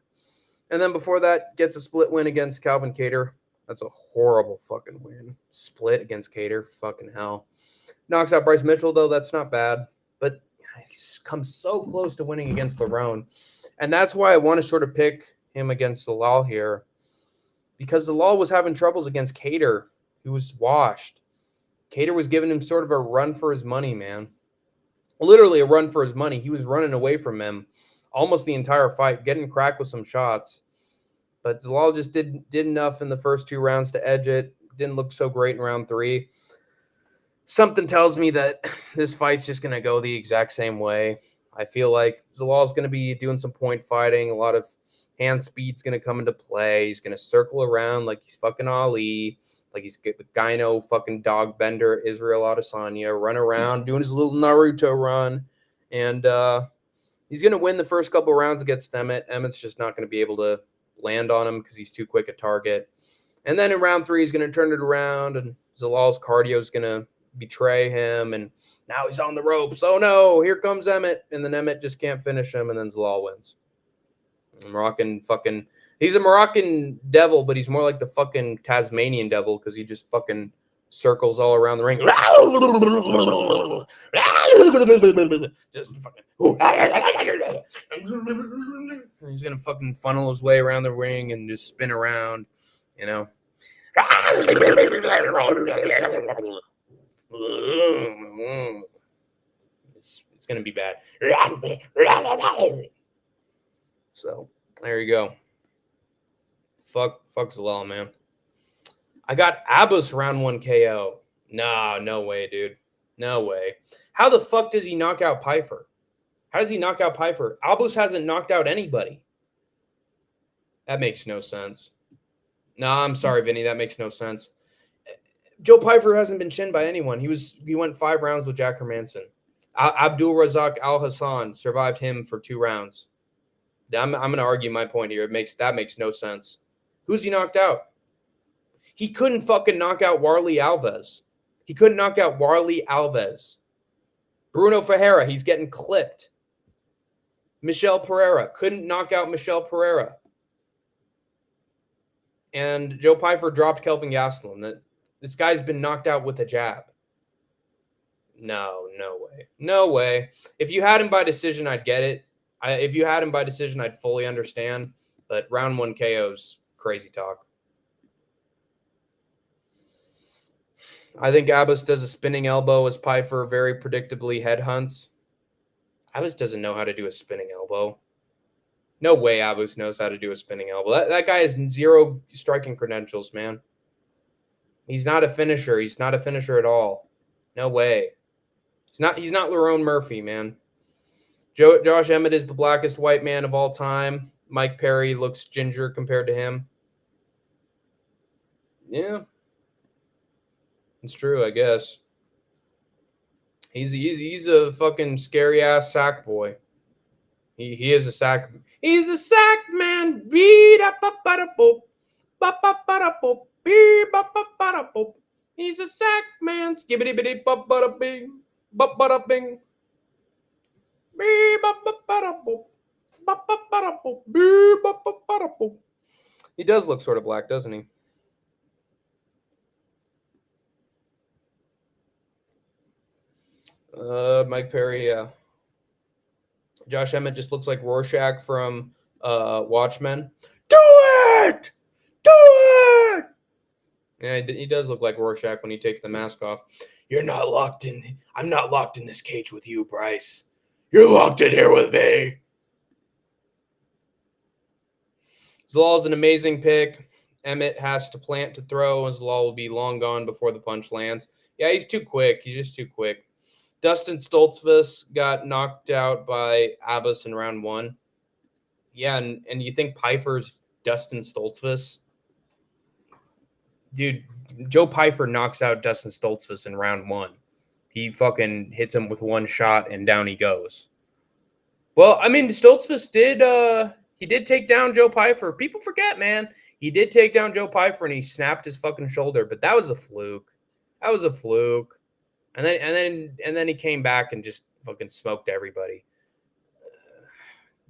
And then before that, gets a split win against Calvin Kattar. That's a horrible fucking win. Split against Kattar. Fucking hell. Knocks out Bryce Mitchell, though. That's not bad. But he's come so close to winning against Lerone. And that's why I want to sort of pick him against Zalal here. Because Zalal was having troubles against Kattar, who was washed. Cater was giving him sort of a run for his money, man. Literally a run for his money. He was running away from him almost the entire fight, getting cracked with some shots. But Zalal just did enough in the first 2 rounds to edge it. Didn't look so great in round 3. Something tells me that this fight's just going to go the exact same way. I feel like Zalal's going to be doing some point fighting. A lot of hand speed's going to come into play. He's going to circle around like he's fucking Ali, like he's the gyno fucking dog bender Israel Adesanya, run around doing his little Naruto run. And he's going to win the first couple rounds against Emmett. Emmett's just not going to be able to land on him because he's too quick a target. And then in round 3, he's going to turn it around, and Zalal's cardio is going to betray him, and now he's on the ropes. Oh no, here comes Emmett, and then Emmett just can't finish him, and then Zalal wins. He's a Moroccan devil, but he's more like the fucking Tasmanian devil because he just fucking circles all around the ring. Just fucking. He's gonna fucking funnel his way around the ring and just spin around, you know. It's gonna be bad. So there you go. Fuck Zalal, man. I got Abbas round 1 KO. Nah, no way, dude. No way. How the fuck does he knock out Pyfer? How does he knock out Pyfer? Abbas hasn't knocked out anybody. That makes no sense. Nah, I'm sorry, Vinny. That makes no sense. Joe Pyfer hasn't been chinned by anyone. He went 5 rounds with Jack Hermanson. Abdul Razak Al Hassan survived him for 2 rounds. I'm going to argue my point here. That makes no sense. Who's he knocked out? He couldn't fucking knock out Warley Alves. He couldn't knock out Warley Alves. Bruno Ferreira, he's getting clipped. Michel Pereira couldn't knock out Michel Pereira. And Joe Pyfer dropped Kelvin Gastelum. This guy's been knocked out with a jab. No way. No way. If you had him by decision, I'd get it. If you had him by decision, I'd fully understand. But round 1 KO's crazy talk. I think Abbas does a spinning elbow as Pyfer very predictably headhunts. Abbas doesn't know how to do a spinning elbow. No way Abbas knows how to do a spinning elbow. That guy has 0 striking credentials, man. He's not a finisher. He's not a finisher at all. No way. He's not Lerone Murphy, man. Josh Emmett is the blackest white man of all time. Mike Perry looks ginger compared to him. Yeah. It's true, I guess. He's a fucking scary ass sack boy. He is a sack. He's a sack man. Beat up He's a sack man. Skibbity bitty bop bada bing. Bop bada bing. He does look sort of black, doesn't he? Mike Perry, yeah. Josh Emmett just looks like Rorschach from Watchmen. Do it! Do it! Yeah, he does look like Rorschach when he takes the mask off. I'm not locked in this cage with you, Bryce. You're locked in here with me. Zalal's an amazing pick. Emmett has to plant to throw, and Zalal will be long gone before the punch lands. Yeah, he's too quick. He's just too quick. Dustin Stoltzfus got knocked out by Abbas in round 1. Yeah, and you think Pyfer's Dustin Stoltzfus? Dude, Joe Pyfer knocks out Dustin Stoltzfus in round 1. He fucking hits him with 1 shot, and down he goes. Well, I mean, Stoltzfus did take down Joe Pyfer. People forget, man. He did take down Joe Pyfer, and he snapped his fucking shoulder, but that was a fluke. That was a fluke. And then he came back and just fucking smoked everybody.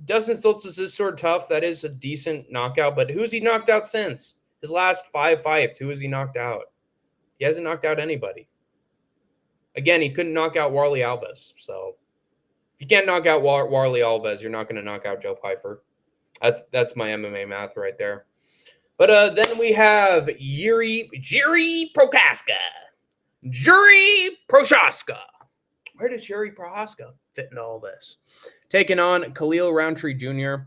Dustin Stoltzfus is sort of tough. That is a decent knockout, but who's he knocked out since? His last 5 fights, who has he knocked out? He hasn't knocked out anybody. Again, he couldn't knock out Warley Alves. So if you can't knock out Warley Alves, you're not going to knock out Joe Pyfer. That's my MMA math right there. But then we have Jiri Prochaska. Yuri Prochazka. Where does Yuri Prochazka fit in all this? Taking on Khalil Roundtree Jr.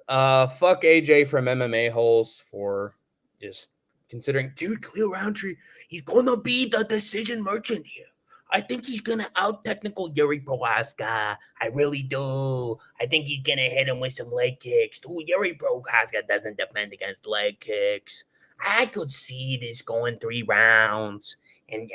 Fuck AJ from MMA Holes for just considering. Dude, Khalil Roundtree, he's gonna be the decision merchant here. I think he's gonna out technical Yuri Prochazka. I really do. I think he's gonna hit him with some leg kicks. Dude, Yuri Prochazka doesn't defend against leg kicks. I could see this going 3 rounds. And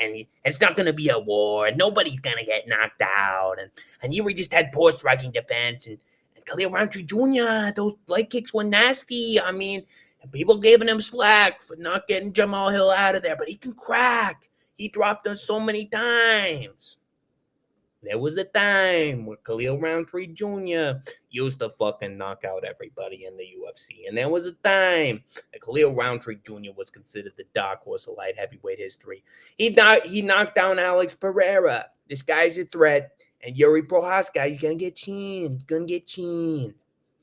it's not going to be a war. And nobody's going to get knocked out. And Yuri just had poor striking defense. And Khalil Roundtree Jr., those leg kicks were nasty. I mean, people giving him slack for not getting Jamal Hill out of there. But he can crack. He dropped us so many times. There was a time where Khalil Roundtree Jr. used to fucking knock out everybody in the UFC. And there was a time that Khalil Roundtree Jr. was considered the dark horse of light heavyweight history. He knocked down Alex Pereira. This guy's a threat. And Yuri Prochazka, he's going to get chinned. He's going to get chinned.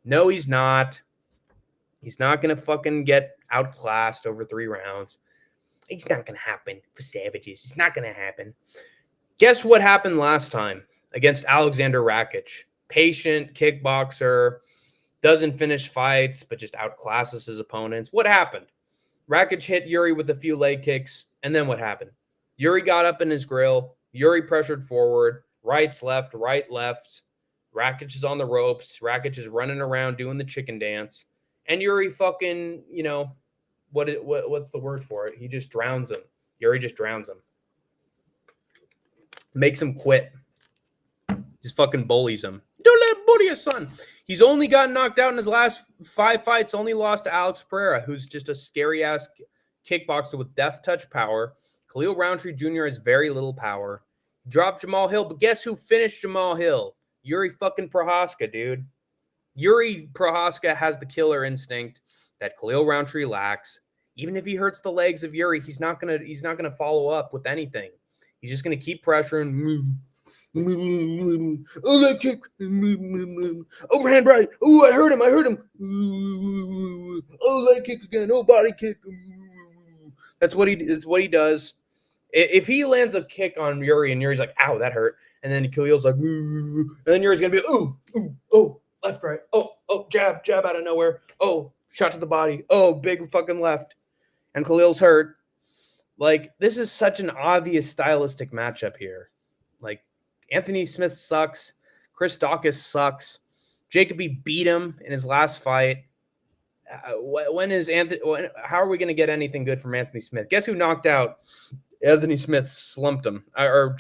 No, he's not. He's not going to fucking get outclassed over 3 rounds. It's not going to happen for savages. It's not going to happen. Guess what happened last time against Alexander Rakic? Patient kickboxer, doesn't finish fights, but just outclasses his opponents. What happened? Rakic hit Yuri with a few leg kicks, and then what happened? Yuri got up in his grill. Yuri pressured forward, right, left. Rakic is on the ropes. Rakic is running around doing the chicken dance. And Yuri fucking, what's the word for it? He just drowns him. Yuri just drowns him. Makes him quit. Just fucking bullies him. Don't let him bully your son. He's only gotten knocked out in his last 5 fights. Only lost to Alex Pereira, who's just a scary-ass kickboxer with death touch power. Khalil Roundtree Jr. has very little power. Dropped Jamal Hill, but guess who finished Jamal Hill? Yuri fucking Prochazka, dude. Yuri Prochazka has the killer instinct that Khalil Roundtree lacks. Even if he hurts the legs of Yuri, he's not gonna follow up with anything. He's just going to keep pressuring. Oh, that kick. Overhand right. Oh, I hurt him. Oh, that kick again. Oh, body kick. That's what he does. If he lands a kick on Yuri and Yuri's like, ow, that hurt. And then Khalil's like, and then Yuri's going to be, oh, left, right. Oh, jab out of nowhere. Oh, shot to the body. Oh, big fucking left. And Khalil's hurt. Like, this is such an obvious stylistic matchup here. Like, Anthony Smith sucks. Chris Daukaus sucks. Jacoby beat him in his last fight. How are we going to get anything good from Anthony Smith? Guess who knocked out Anthony Smith? Slumped him. Or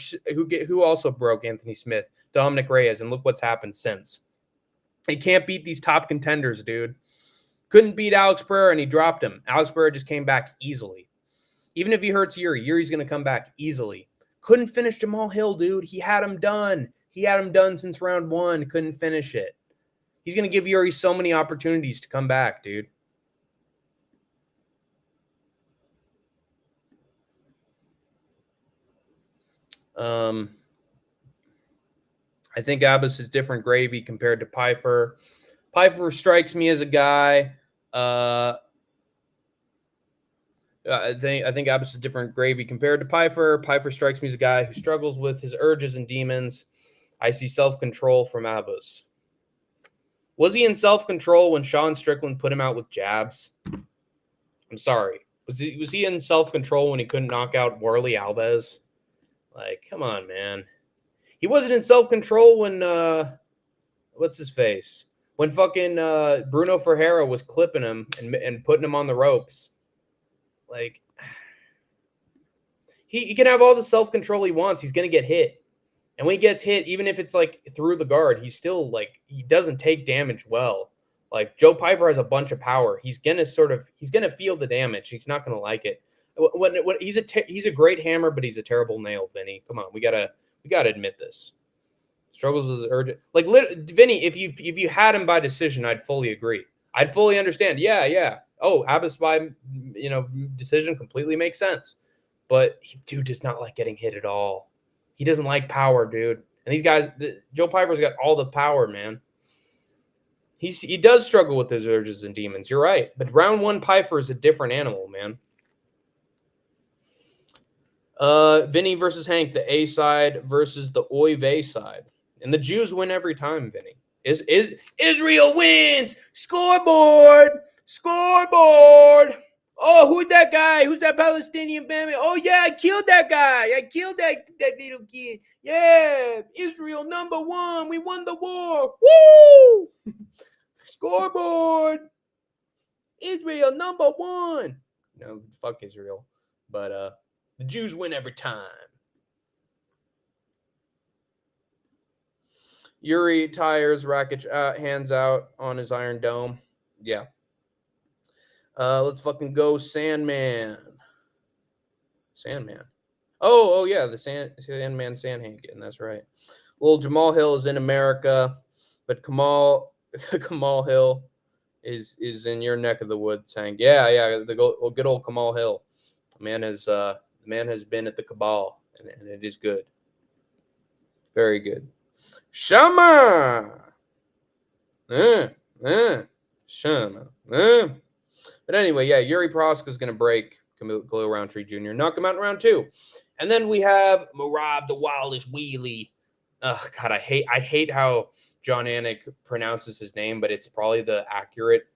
who also broke Anthony Smith? Dominic Reyes. And look what's happened since. He can't beat these top contenders, dude. Couldn't beat Alex Pereira, and he dropped him. Alex Pereira just came back easily. Even if he hurts Yuri, Yuri's going to come back easily. Couldn't finish Jamal Hill, dude. He had him done. He had him done since round 1. Couldn't finish it. He's going to give Yuri so many opportunities to come back, dude. I think Abbas is different gravy compared to Pfeiffer. Pfeiffer strikes me as a guy. I think Abbas is different gravy compared to Pfeiffer. Pfeiffer strikes me as a guy who struggles with his urges and demons. I see self-control from Abbas. Was he in self-control when Sean Strickland put him out with jabs? I'm sorry. Was he in self-control when he couldn't knock out Warley Alves? Like, come on, man. He wasn't in self-control when what's his face? When fucking Bruno Ferreira was clipping him and putting him on the ropes. Like, he can have all the self-control he wants. He's going to get hit. And when he gets hit, even if it's like through the guard, he's still like, he doesn't take damage well. Like, Joe Pfeiffer has a bunch of power. He's going to feel the damage. He's not going to like it. When he's a great hammer, but he's a terrible nail, Vinny. Come on, we gotta admit this. Struggles with urgent. Like, Vinny, if you had him by decision, I'd fully agree. I'd fully understand. Yeah. Oh, Abbas by decision completely makes sense. But dude does not like getting hit at all. He doesn't like power, dude. And these guys, Joe Pfeiffer's got all the power, man. He does struggle with his urges and demons. You're right. But round 1 Pfeiffer is a different animal, man. Vinny versus Hank, the A side versus the Oy vey side. And the Jews win every time, Vinny. Is Israel wins! Scoreboard! Scoreboard! Oh, who's that guy? Who's that Palestinian family? Oh yeah, I killed that guy. I killed that little kid. Yeah, Israel #1. We won the war. Woo! Scoreboard! Israel #1. No, fuck Israel. But the Jews win every time. Yuri tires Rakic hands out on his Iron Dome. Yeah. Let's fucking go Sandman. Sandman. Oh yeah, the Sandman Sandhagen. That's right. Little Jamal Hill is in America, but Kamal Hill is in your neck of the woods, Hank. Yeah, the good old Kamal Hill. The man has been at the Cabal, and it is good. Very good. Shama. Shama. But anyway, yeah, Yuri Proska is going to break Khalil Roundtree Jr., knock him out in round 2. And then we have Merab the Wildish Wheelie. Oh, God, I hate how John Anik pronounces his name, but it's probably the accurate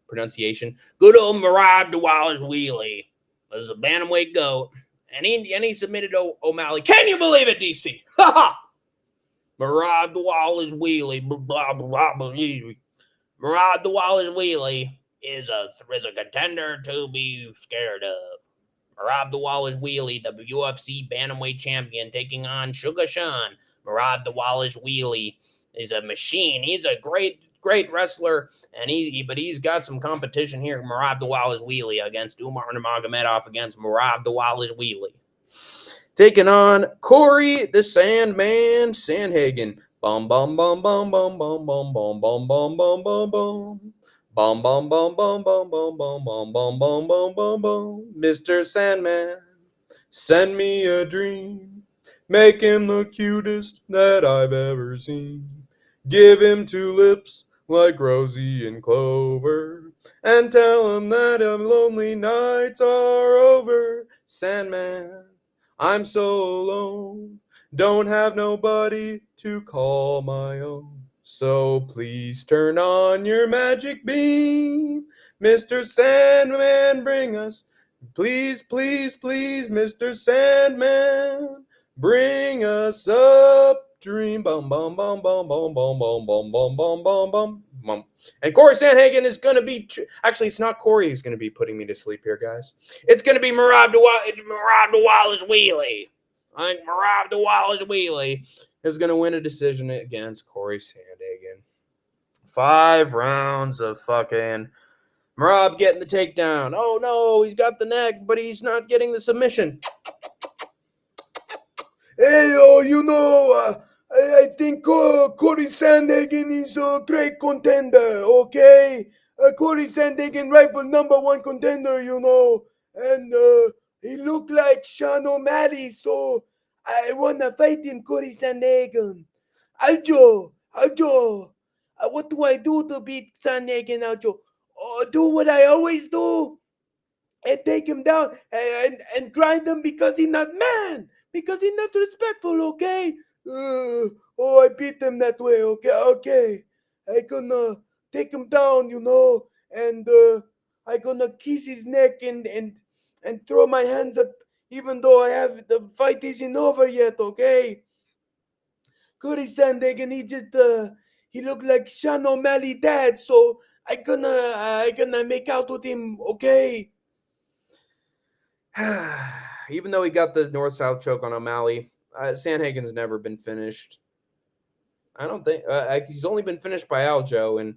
pronunciation. Good old Merab the Wildish Wheelie was a bantamweight goat, and he submitted O'Malley. Can you believe it, DC? Ha ha! Merab the Wildish Wheelie. Blah, blah, blah, blah. Merab the Wildish Wheelie is a contender to be scared of. Merab the Wildish Wheelie, the UFC bantamweight champion, taking on Sugar Sean. Merab the Wildish Wheelie is a machine. He's a great wrestler, and he's got some competition here. Merab the Wildish Wheelie against Umar Nurmagomedov against Merab the Wildish Wheelie. Taking on Corey the Sandman Sandhagen. Bum bum bum bum bum bum bum bum bum bum bum bum bum. Bum bum bum bum bum bum bum bum bum bum bum bum bum. Mr. Sandman, send me a dream. Make him the cutest that I've ever seen. Give him 2 lips like Rosie and Clover, and tell him that lonely nights are over. Sandman, I'm so alone, don't have nobody to call my own. So please turn on your magic beam, Mr. Sandman, bring us. Please, please, please, Mr. Sandman, bring us up dream. Bum bum bum bum bum bum bum bum bum bum bum bum bum. And Corey Sandhagen is going to be. Actually, it's not Corey who's going to be putting me to sleep here, guys. It's going to be Merab the Wildish Wheelie. I think Merab the Wildish Wheelie is going to win a decision against Corey Sandhagen. 5 rounds of fucking Merab getting the takedown. Oh no, he's got the neck, but he's not getting the submission. Hey, I think Corey Sandhagen is a great contender, okay? Corey Sandhagen, rightful #1 contender, and he looked like Sean O'Malley, so I want to fight him, Corey Sandhagen. Aljo, what do I do to beat Sandhagen, Aljo? Do what I always do and take him down and grind him because he's not man. Because he's not respectful, okay? I beat him that way, okay. I gonna take him down, and I gonna kiss his neck and throw my hands up, even though the fight isn't over yet, okay? Cody Sandhagen, he looked like Sean O'Malley dad, so I gonna make out with him, okay? Even though he got the north-south choke on O'Malley, Sandhagen's never been finished. I don't think he's only been finished by Aljo, and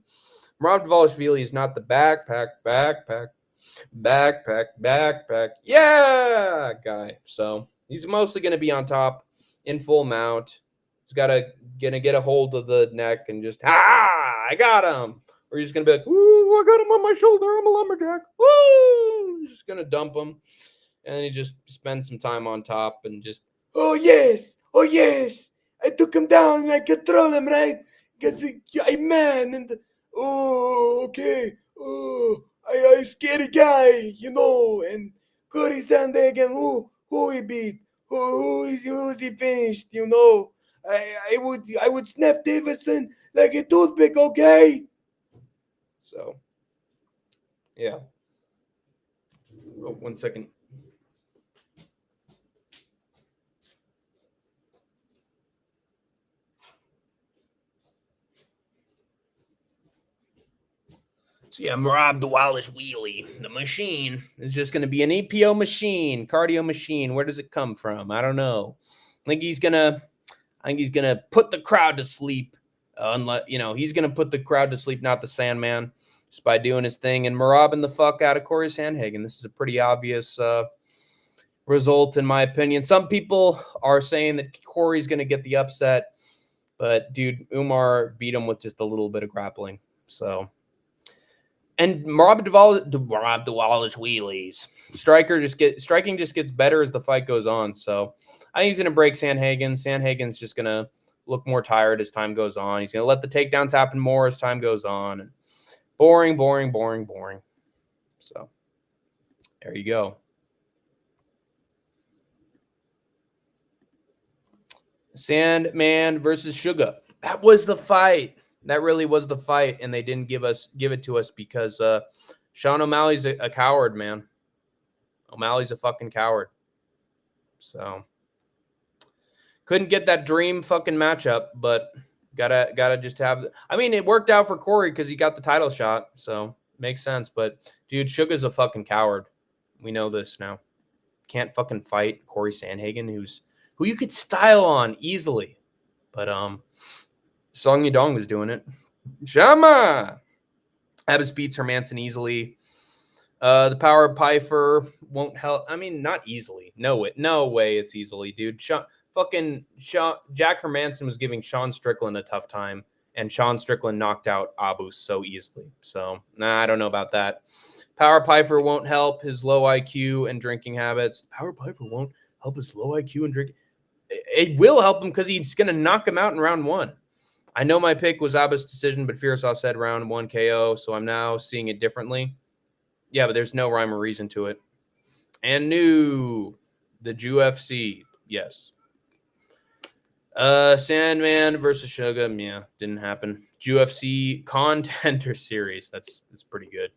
Merab Dvalishvili is not the backpack guy. So he's mostly going to be on top in full mount. He's gonna get a hold of the neck and just I got him. Or he's gonna be like, ooh, I got him on my shoulder. I'm a lumberjack. Woo! He's just gonna dump him. And then he just spends some time on top and just, oh yes, I took him down and I control him, right? Because I'm man, and okay, I scary guy, and Corey Sandhagen, who he beat, who is he finished, you know. I would snap Davison like a toothpick, okay? So yeah. Oh, 1 second. So yeah, Marab the Wallace Wheelie, the machine, is just going to be an EPO machine, cardio machine. Where does it come from? I don't know. I think he's gonna put the crowd to sleep. Unless he's gonna put the crowd to sleep, not the Sandman, just by doing his thing and Marabing the fuck out of Corey Sandhagen. This is a pretty obvious result, in my opinion. Some people are saying that Corey's gonna get the upset, but dude, Umar beat him with just a little bit of grappling. So. And Marab Duvalish wheelies. Striking just gets better as the fight goes on. So I think he's gonna break Sandhagen. Sandhagen's just gonna look more tired as time goes on. He's gonna let the takedowns happen more as time goes on. And boring. So there you go. Sandman versus Sugar. That was the fight. That really was the fight, and they didn't give it to us because Sean O'Malley's a coward, man. O'Malley's a fucking coward. So couldn't get that dream fucking matchup, but gotta just have. I mean, it worked out for Corey because he got the title shot, so makes sense. But dude, Sugar's a fucking coward. We know this now. Can't fucking fight Corey Sandhagen, who you could style on easily, but Song Yadong was doing it. Shama Abbas beats Hermanson easily. The power of Pfeiffer won't help. I mean, not easily. No way it's easily, dude. Jack Hermanson was giving Sean Strickland a tough time, and Sean Strickland knocked out Abus so easily. So, I don't know about that. Power Pfeiffer won't help his low IQ and drinking habits. Power Pfeiffer won't help his low IQ and drinking. It will help him because he's going to knock him out in round 1. I know my pick was Abba's decision, but Firouzah said round 1 KO, so I'm now seeing it differently. Yeah, but there's no rhyme or reason to it. And the UFC, yes. Sandman versus Sugar, yeah, didn't happen. UFC Contender Series, that's pretty good.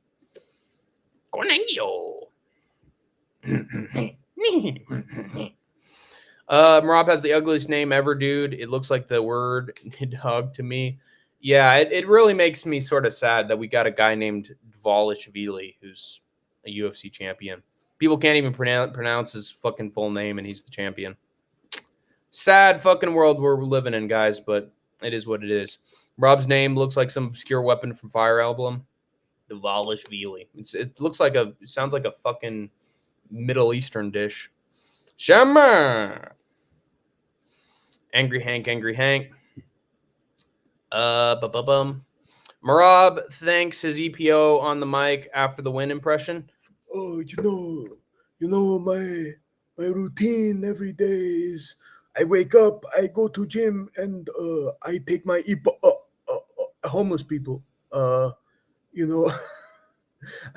Cornelio. Marab has the ugliest name ever, dude. It looks like the word dog to me. Yeah, it really makes me sort of sad that we got a guy named Dvalishvili who's a UFC champion. People can't even pronounce his fucking full name, and he's the champion. Sad fucking world we're living in, guys, but it is what it is. Rob's name looks like some obscure weapon from Fire Emblem. Dvalishvili. It sounds like a fucking Middle Eastern dish. Shama. Angry Hank. Marab thanks his EPO on the mic after the win impression. Oh, my routine every day is I wake up, I go to gym, and I take my EPO. Homeless people. I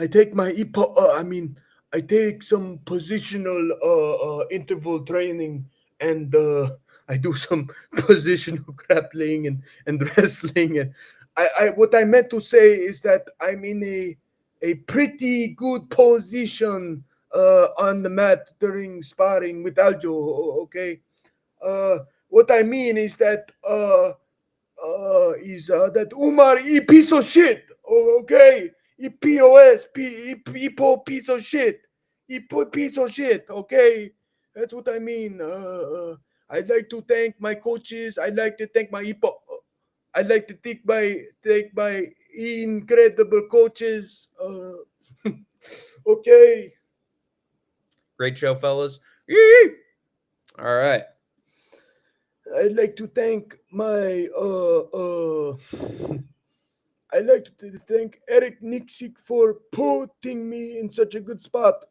take my EPO. I take some positional interval training, and I do some positional grappling and wrestling. And what I meant to say is that I'm in a pretty good position on the mat during sparring with Aljo. Okay. What I mean is that that Umar he piece of shit. Okay. EPOS, EPO piece of shit. EPO piece of shit. Okay, that's what I mean. I'd like to thank my coaches. I'd like to thank my EPO. I'd like to thank my incredible coaches. Okay. Great show, fellas. Yee! All right. I'd like to thank my I'd like to thank Eric Nixick for putting me in such a good spot.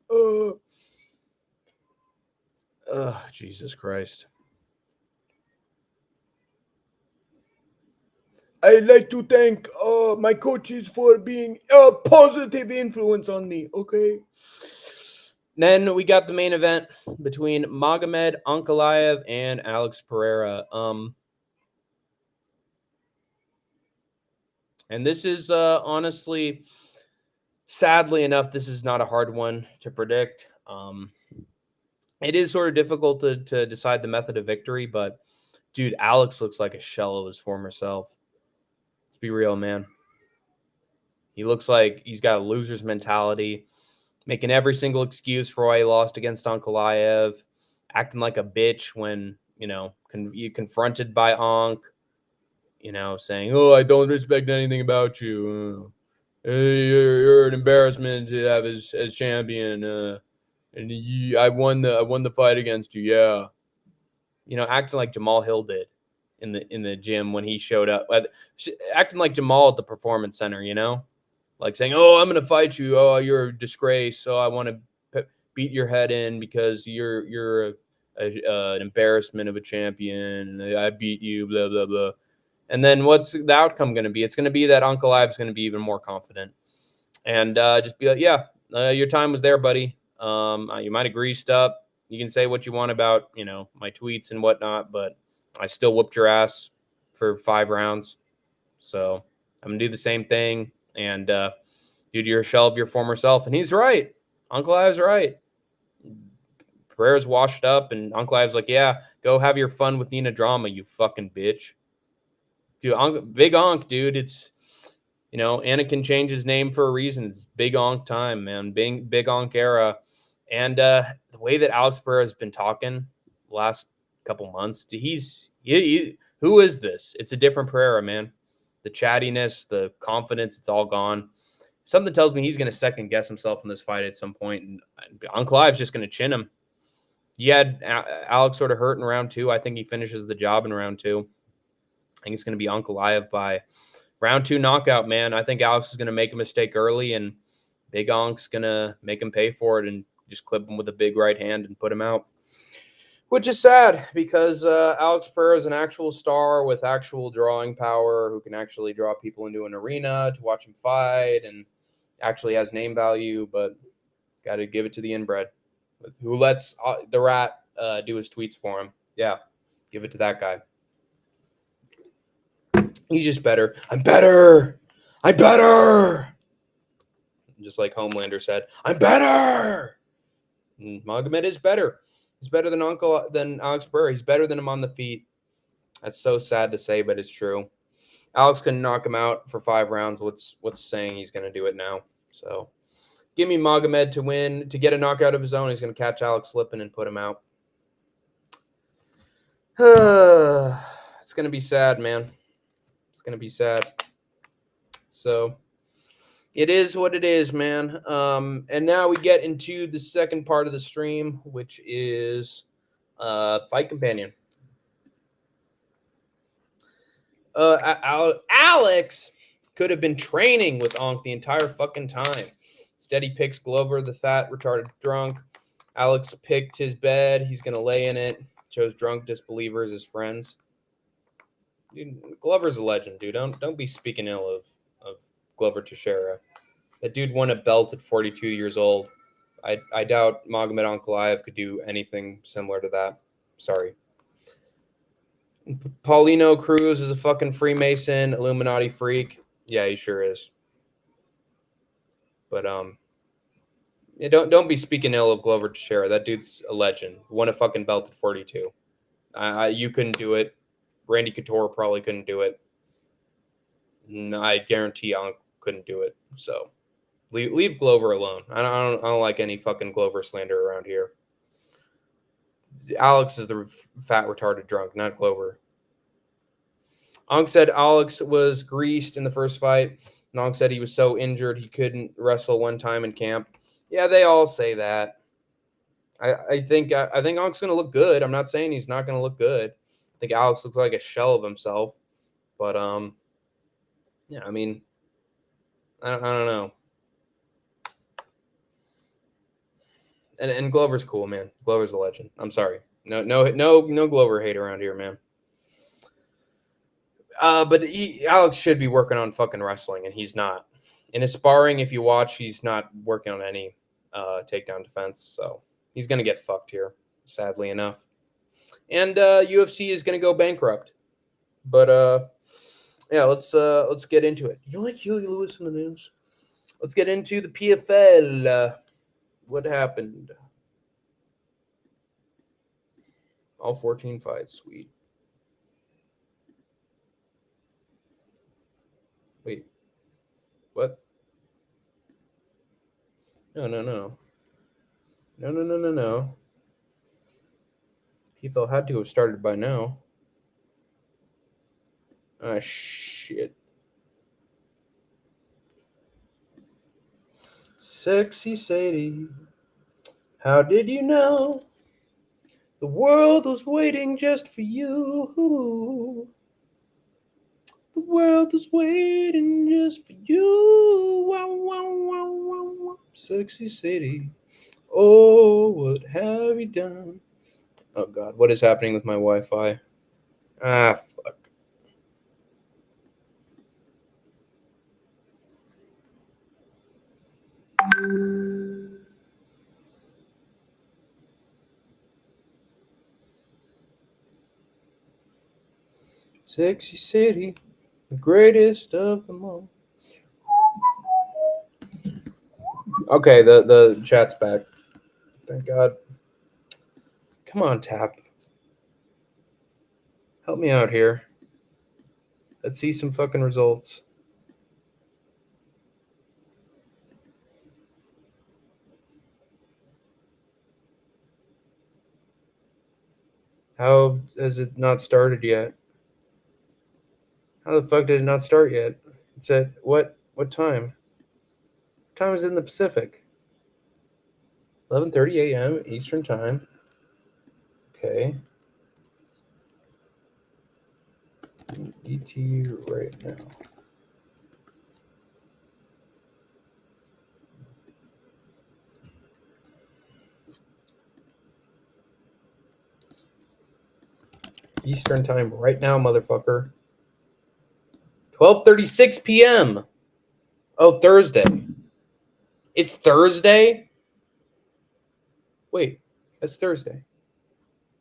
Jesus Christ. I'd like to thank my coaches for being a positive influence on me, okay? Then we got the main event between Magomed Ankalaev and Alex Pereira. And this is honestly, sadly enough, this is not a hard one to predict. It is sort of difficult to decide the method of victory, but dude, Alex looks like a shell of his former self. Let's be real, man. He looks like he's got a loser's mentality, making every single excuse for why he lost against Ankalaev, acting like a bitch when, you confronted by Ankh, saying, "Oh, I don't respect anything about you. You're an embarrassment to have as champion. And I won the fight against you. Yeah." Acting like Jamal Hill did in the gym when he showed up, acting like Jamal at the Performance Center. Like saying, "Oh, I'm gonna fight you. Oh, you're a disgrace. So I want to beat your head in because you're an embarrassment of a champion. I beat you. Blah blah blah." And then what's the outcome going to be? It's going to be that Uncle Ive's going to be even more confident and just be like, "Yeah, your time was there, buddy. You might have greased up. You can say what you want about my tweets and whatnot, but I still whooped your ass for 5 rounds. So I'm gonna do the same thing." And dude, you're a shell of your former self. And he's right. Uncle Ive's right. Pereira's washed up, and Uncle Ive's like, "Yeah, go have your fun with Nina Drama, you fucking bitch." Dude, Big Onk, dude. It's, Anakin changed his name for a reason. It's Big Onk time, man. Big Onk era. And the way that Alex Pereira has been talking the last couple months, who is this? It's a different Pereira, man. The chattiness, the confidence, it's all gone. Something tells me he's going to second guess himself in this fight at some point, and Uncle Ive's just going to chin him. He had Alex sort of hurt in round 2. I think he finishes the job in round 2. I think it's going to be Uncle Ive by round 2 knockout, man. I think Alex is going to make a mistake early, and Big Onk's going to make him pay for it and just clip him with a big right hand and put him out. Which is sad because Alex Pereira is an actual star with actual drawing power who can actually draw people into an arena to watch him fight and actually has name value, but got to give it to the inbred who lets the rat do his tweets for him. Yeah, give it to that guy. He's just better. I'm better. I'm better. Just like Homelander said, I'm better. And Magomed is better. He's better than Alex Pereira. He's better than him on the feet. That's so sad to say, but it's true. Alex can knock him out for 5 rounds. What's saying he's going to do it now? So give me Magomed to win, to get a knockout of his own. He's going to catch Alex slipping and put him out. It's going to be sad, man. It's going to be sad. So it is what it is, man. And now we get into the second part of the stream, which is Fight Companion. Alex could have been training with Onk the entire fucking time. Instead, he picks Glover, the fat, retarded drunk. Alex picked his bed. He's going to lay in it. Chose drunk disbelievers as friends. Dude, Glover's a legend, dude. Don't be speaking ill of Glover Teixeira. That dude won a belt at 42 years old. I doubt Magomed Ankalaev could do anything similar to that. Sorry. Paulino Cruz is a fucking Freemason, Illuminati freak. Yeah, he sure is. But yeah, don't be speaking ill of Glover Teixeira. That dude's a legend. Won a fucking belt at 42. You couldn't do it. Randy Couture probably couldn't do it. No, I guarantee Onk couldn't do it. So leave Glover alone. I don't like any fucking Glover slander around here. Alex is the fat retarded drunk, not Glover. Onk said Alex was greased in the first fight. And Onk said he was so injured he couldn't wrestle one time in camp. Yeah, they all say that. I think Onk's gonna look good. I'm not saying he's not gonna look good. I think Alex looks like a shell of himself. But yeah, I mean, I don't know. And Glover's cool, man. Glover's a legend. I'm sorry. No Glover hate around here, man. But Alex should be working on fucking wrestling, and he's not. In his sparring, if you watch, he's not working on any takedown defense. So he's going to get fucked here, sadly enough. And UFC is going to go bankrupt. But yeah, let's get into it. You like Huey Lewis in the news? Let's get into the PFL. What happened? All 14 fights. Sweet. Wait. What? No. No. PFL had to have started by now. Ah, shit. Sexy Sadie, how did you know the world was waiting just for you? The world was waiting just for you. Wow, wow, wow, wow, wow. Sexy Sadie, oh, what have you done? Oh, God, what is happening with my Wi-Fi? Ah, fuck. Sexy City, the greatest of them all. Okay, the chat's back. Thank God. Come on, Tap. Help me out here. Let's see some fucking results. How has it not started yet? How the fuck did it not start yet? It's at what time? What time is it in the Pacific? 11:30 a.m. Eastern time. Okay. ET right now. Eastern time right now, motherfucker. 12:36 p.m. Oh, Thursday. It's Thursday? Wait, that's Thursday.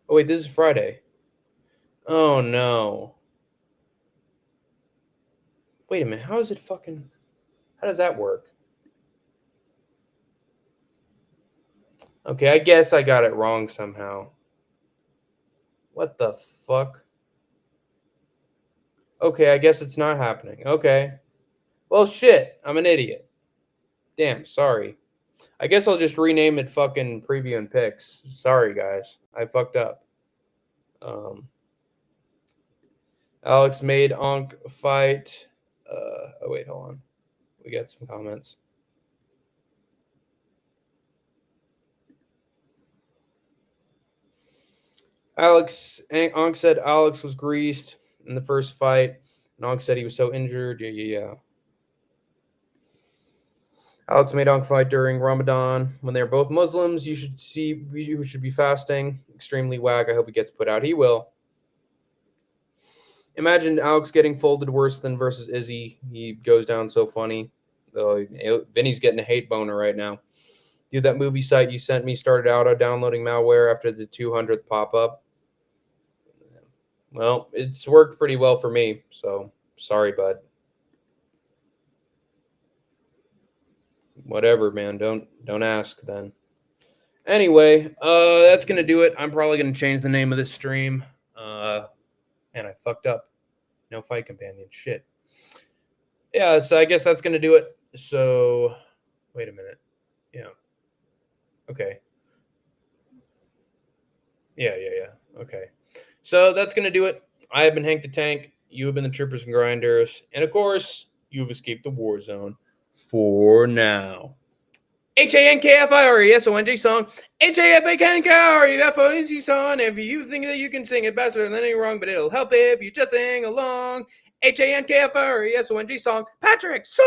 Oh, wait, this is Friday. Oh, no. Wait a minute. How is it fucking... How does that work? Okay, I guess I got it wrong somehow. What the fuck? Okay, I guess it's not happening. Okay. Well, shit. I'm an idiot. Damn, sorry. I guess I'll just rename it fucking Preview and Picks. Sorry, guys. I fucked up. Alex made Onk fight. Oh, wait, hold on. We got some comments. Onk said Alex was greased in the first fight. And Onk said he was so injured. Yeah. Alex made Onk fight during Ramadan. When they're both Muslims, you should be fasting. Extremely whack. I hope he gets put out. He will. Imagine Alex getting folded worse than versus Izzy. He goes down so funny. Though Vinny's getting a hate boner right now. Dude, that movie site you sent me started auto-downloading malware after the 200th pop-up. Well, it's worked pretty well for me, so sorry, bud. Whatever, man. Don't ask then. Anyway, that's gonna do it. I'm probably gonna change the name of this stream. And I fucked up. No fight companion. Shit. Yeah, so I guess that's gonna do it. So wait a minute. Yeah. Okay. Yeah. Okay. So that's gonna do it. I have been Hank the Tank. You have been the Troopers and Grinders, and of course, you've escaped the war zone for now. HANKFIRESONG song. HAFAKNKREFONG song. If you think that you can sing it better than any wrong, but it'll help if you just sing along. HANKFIRESONG song. Patrick, so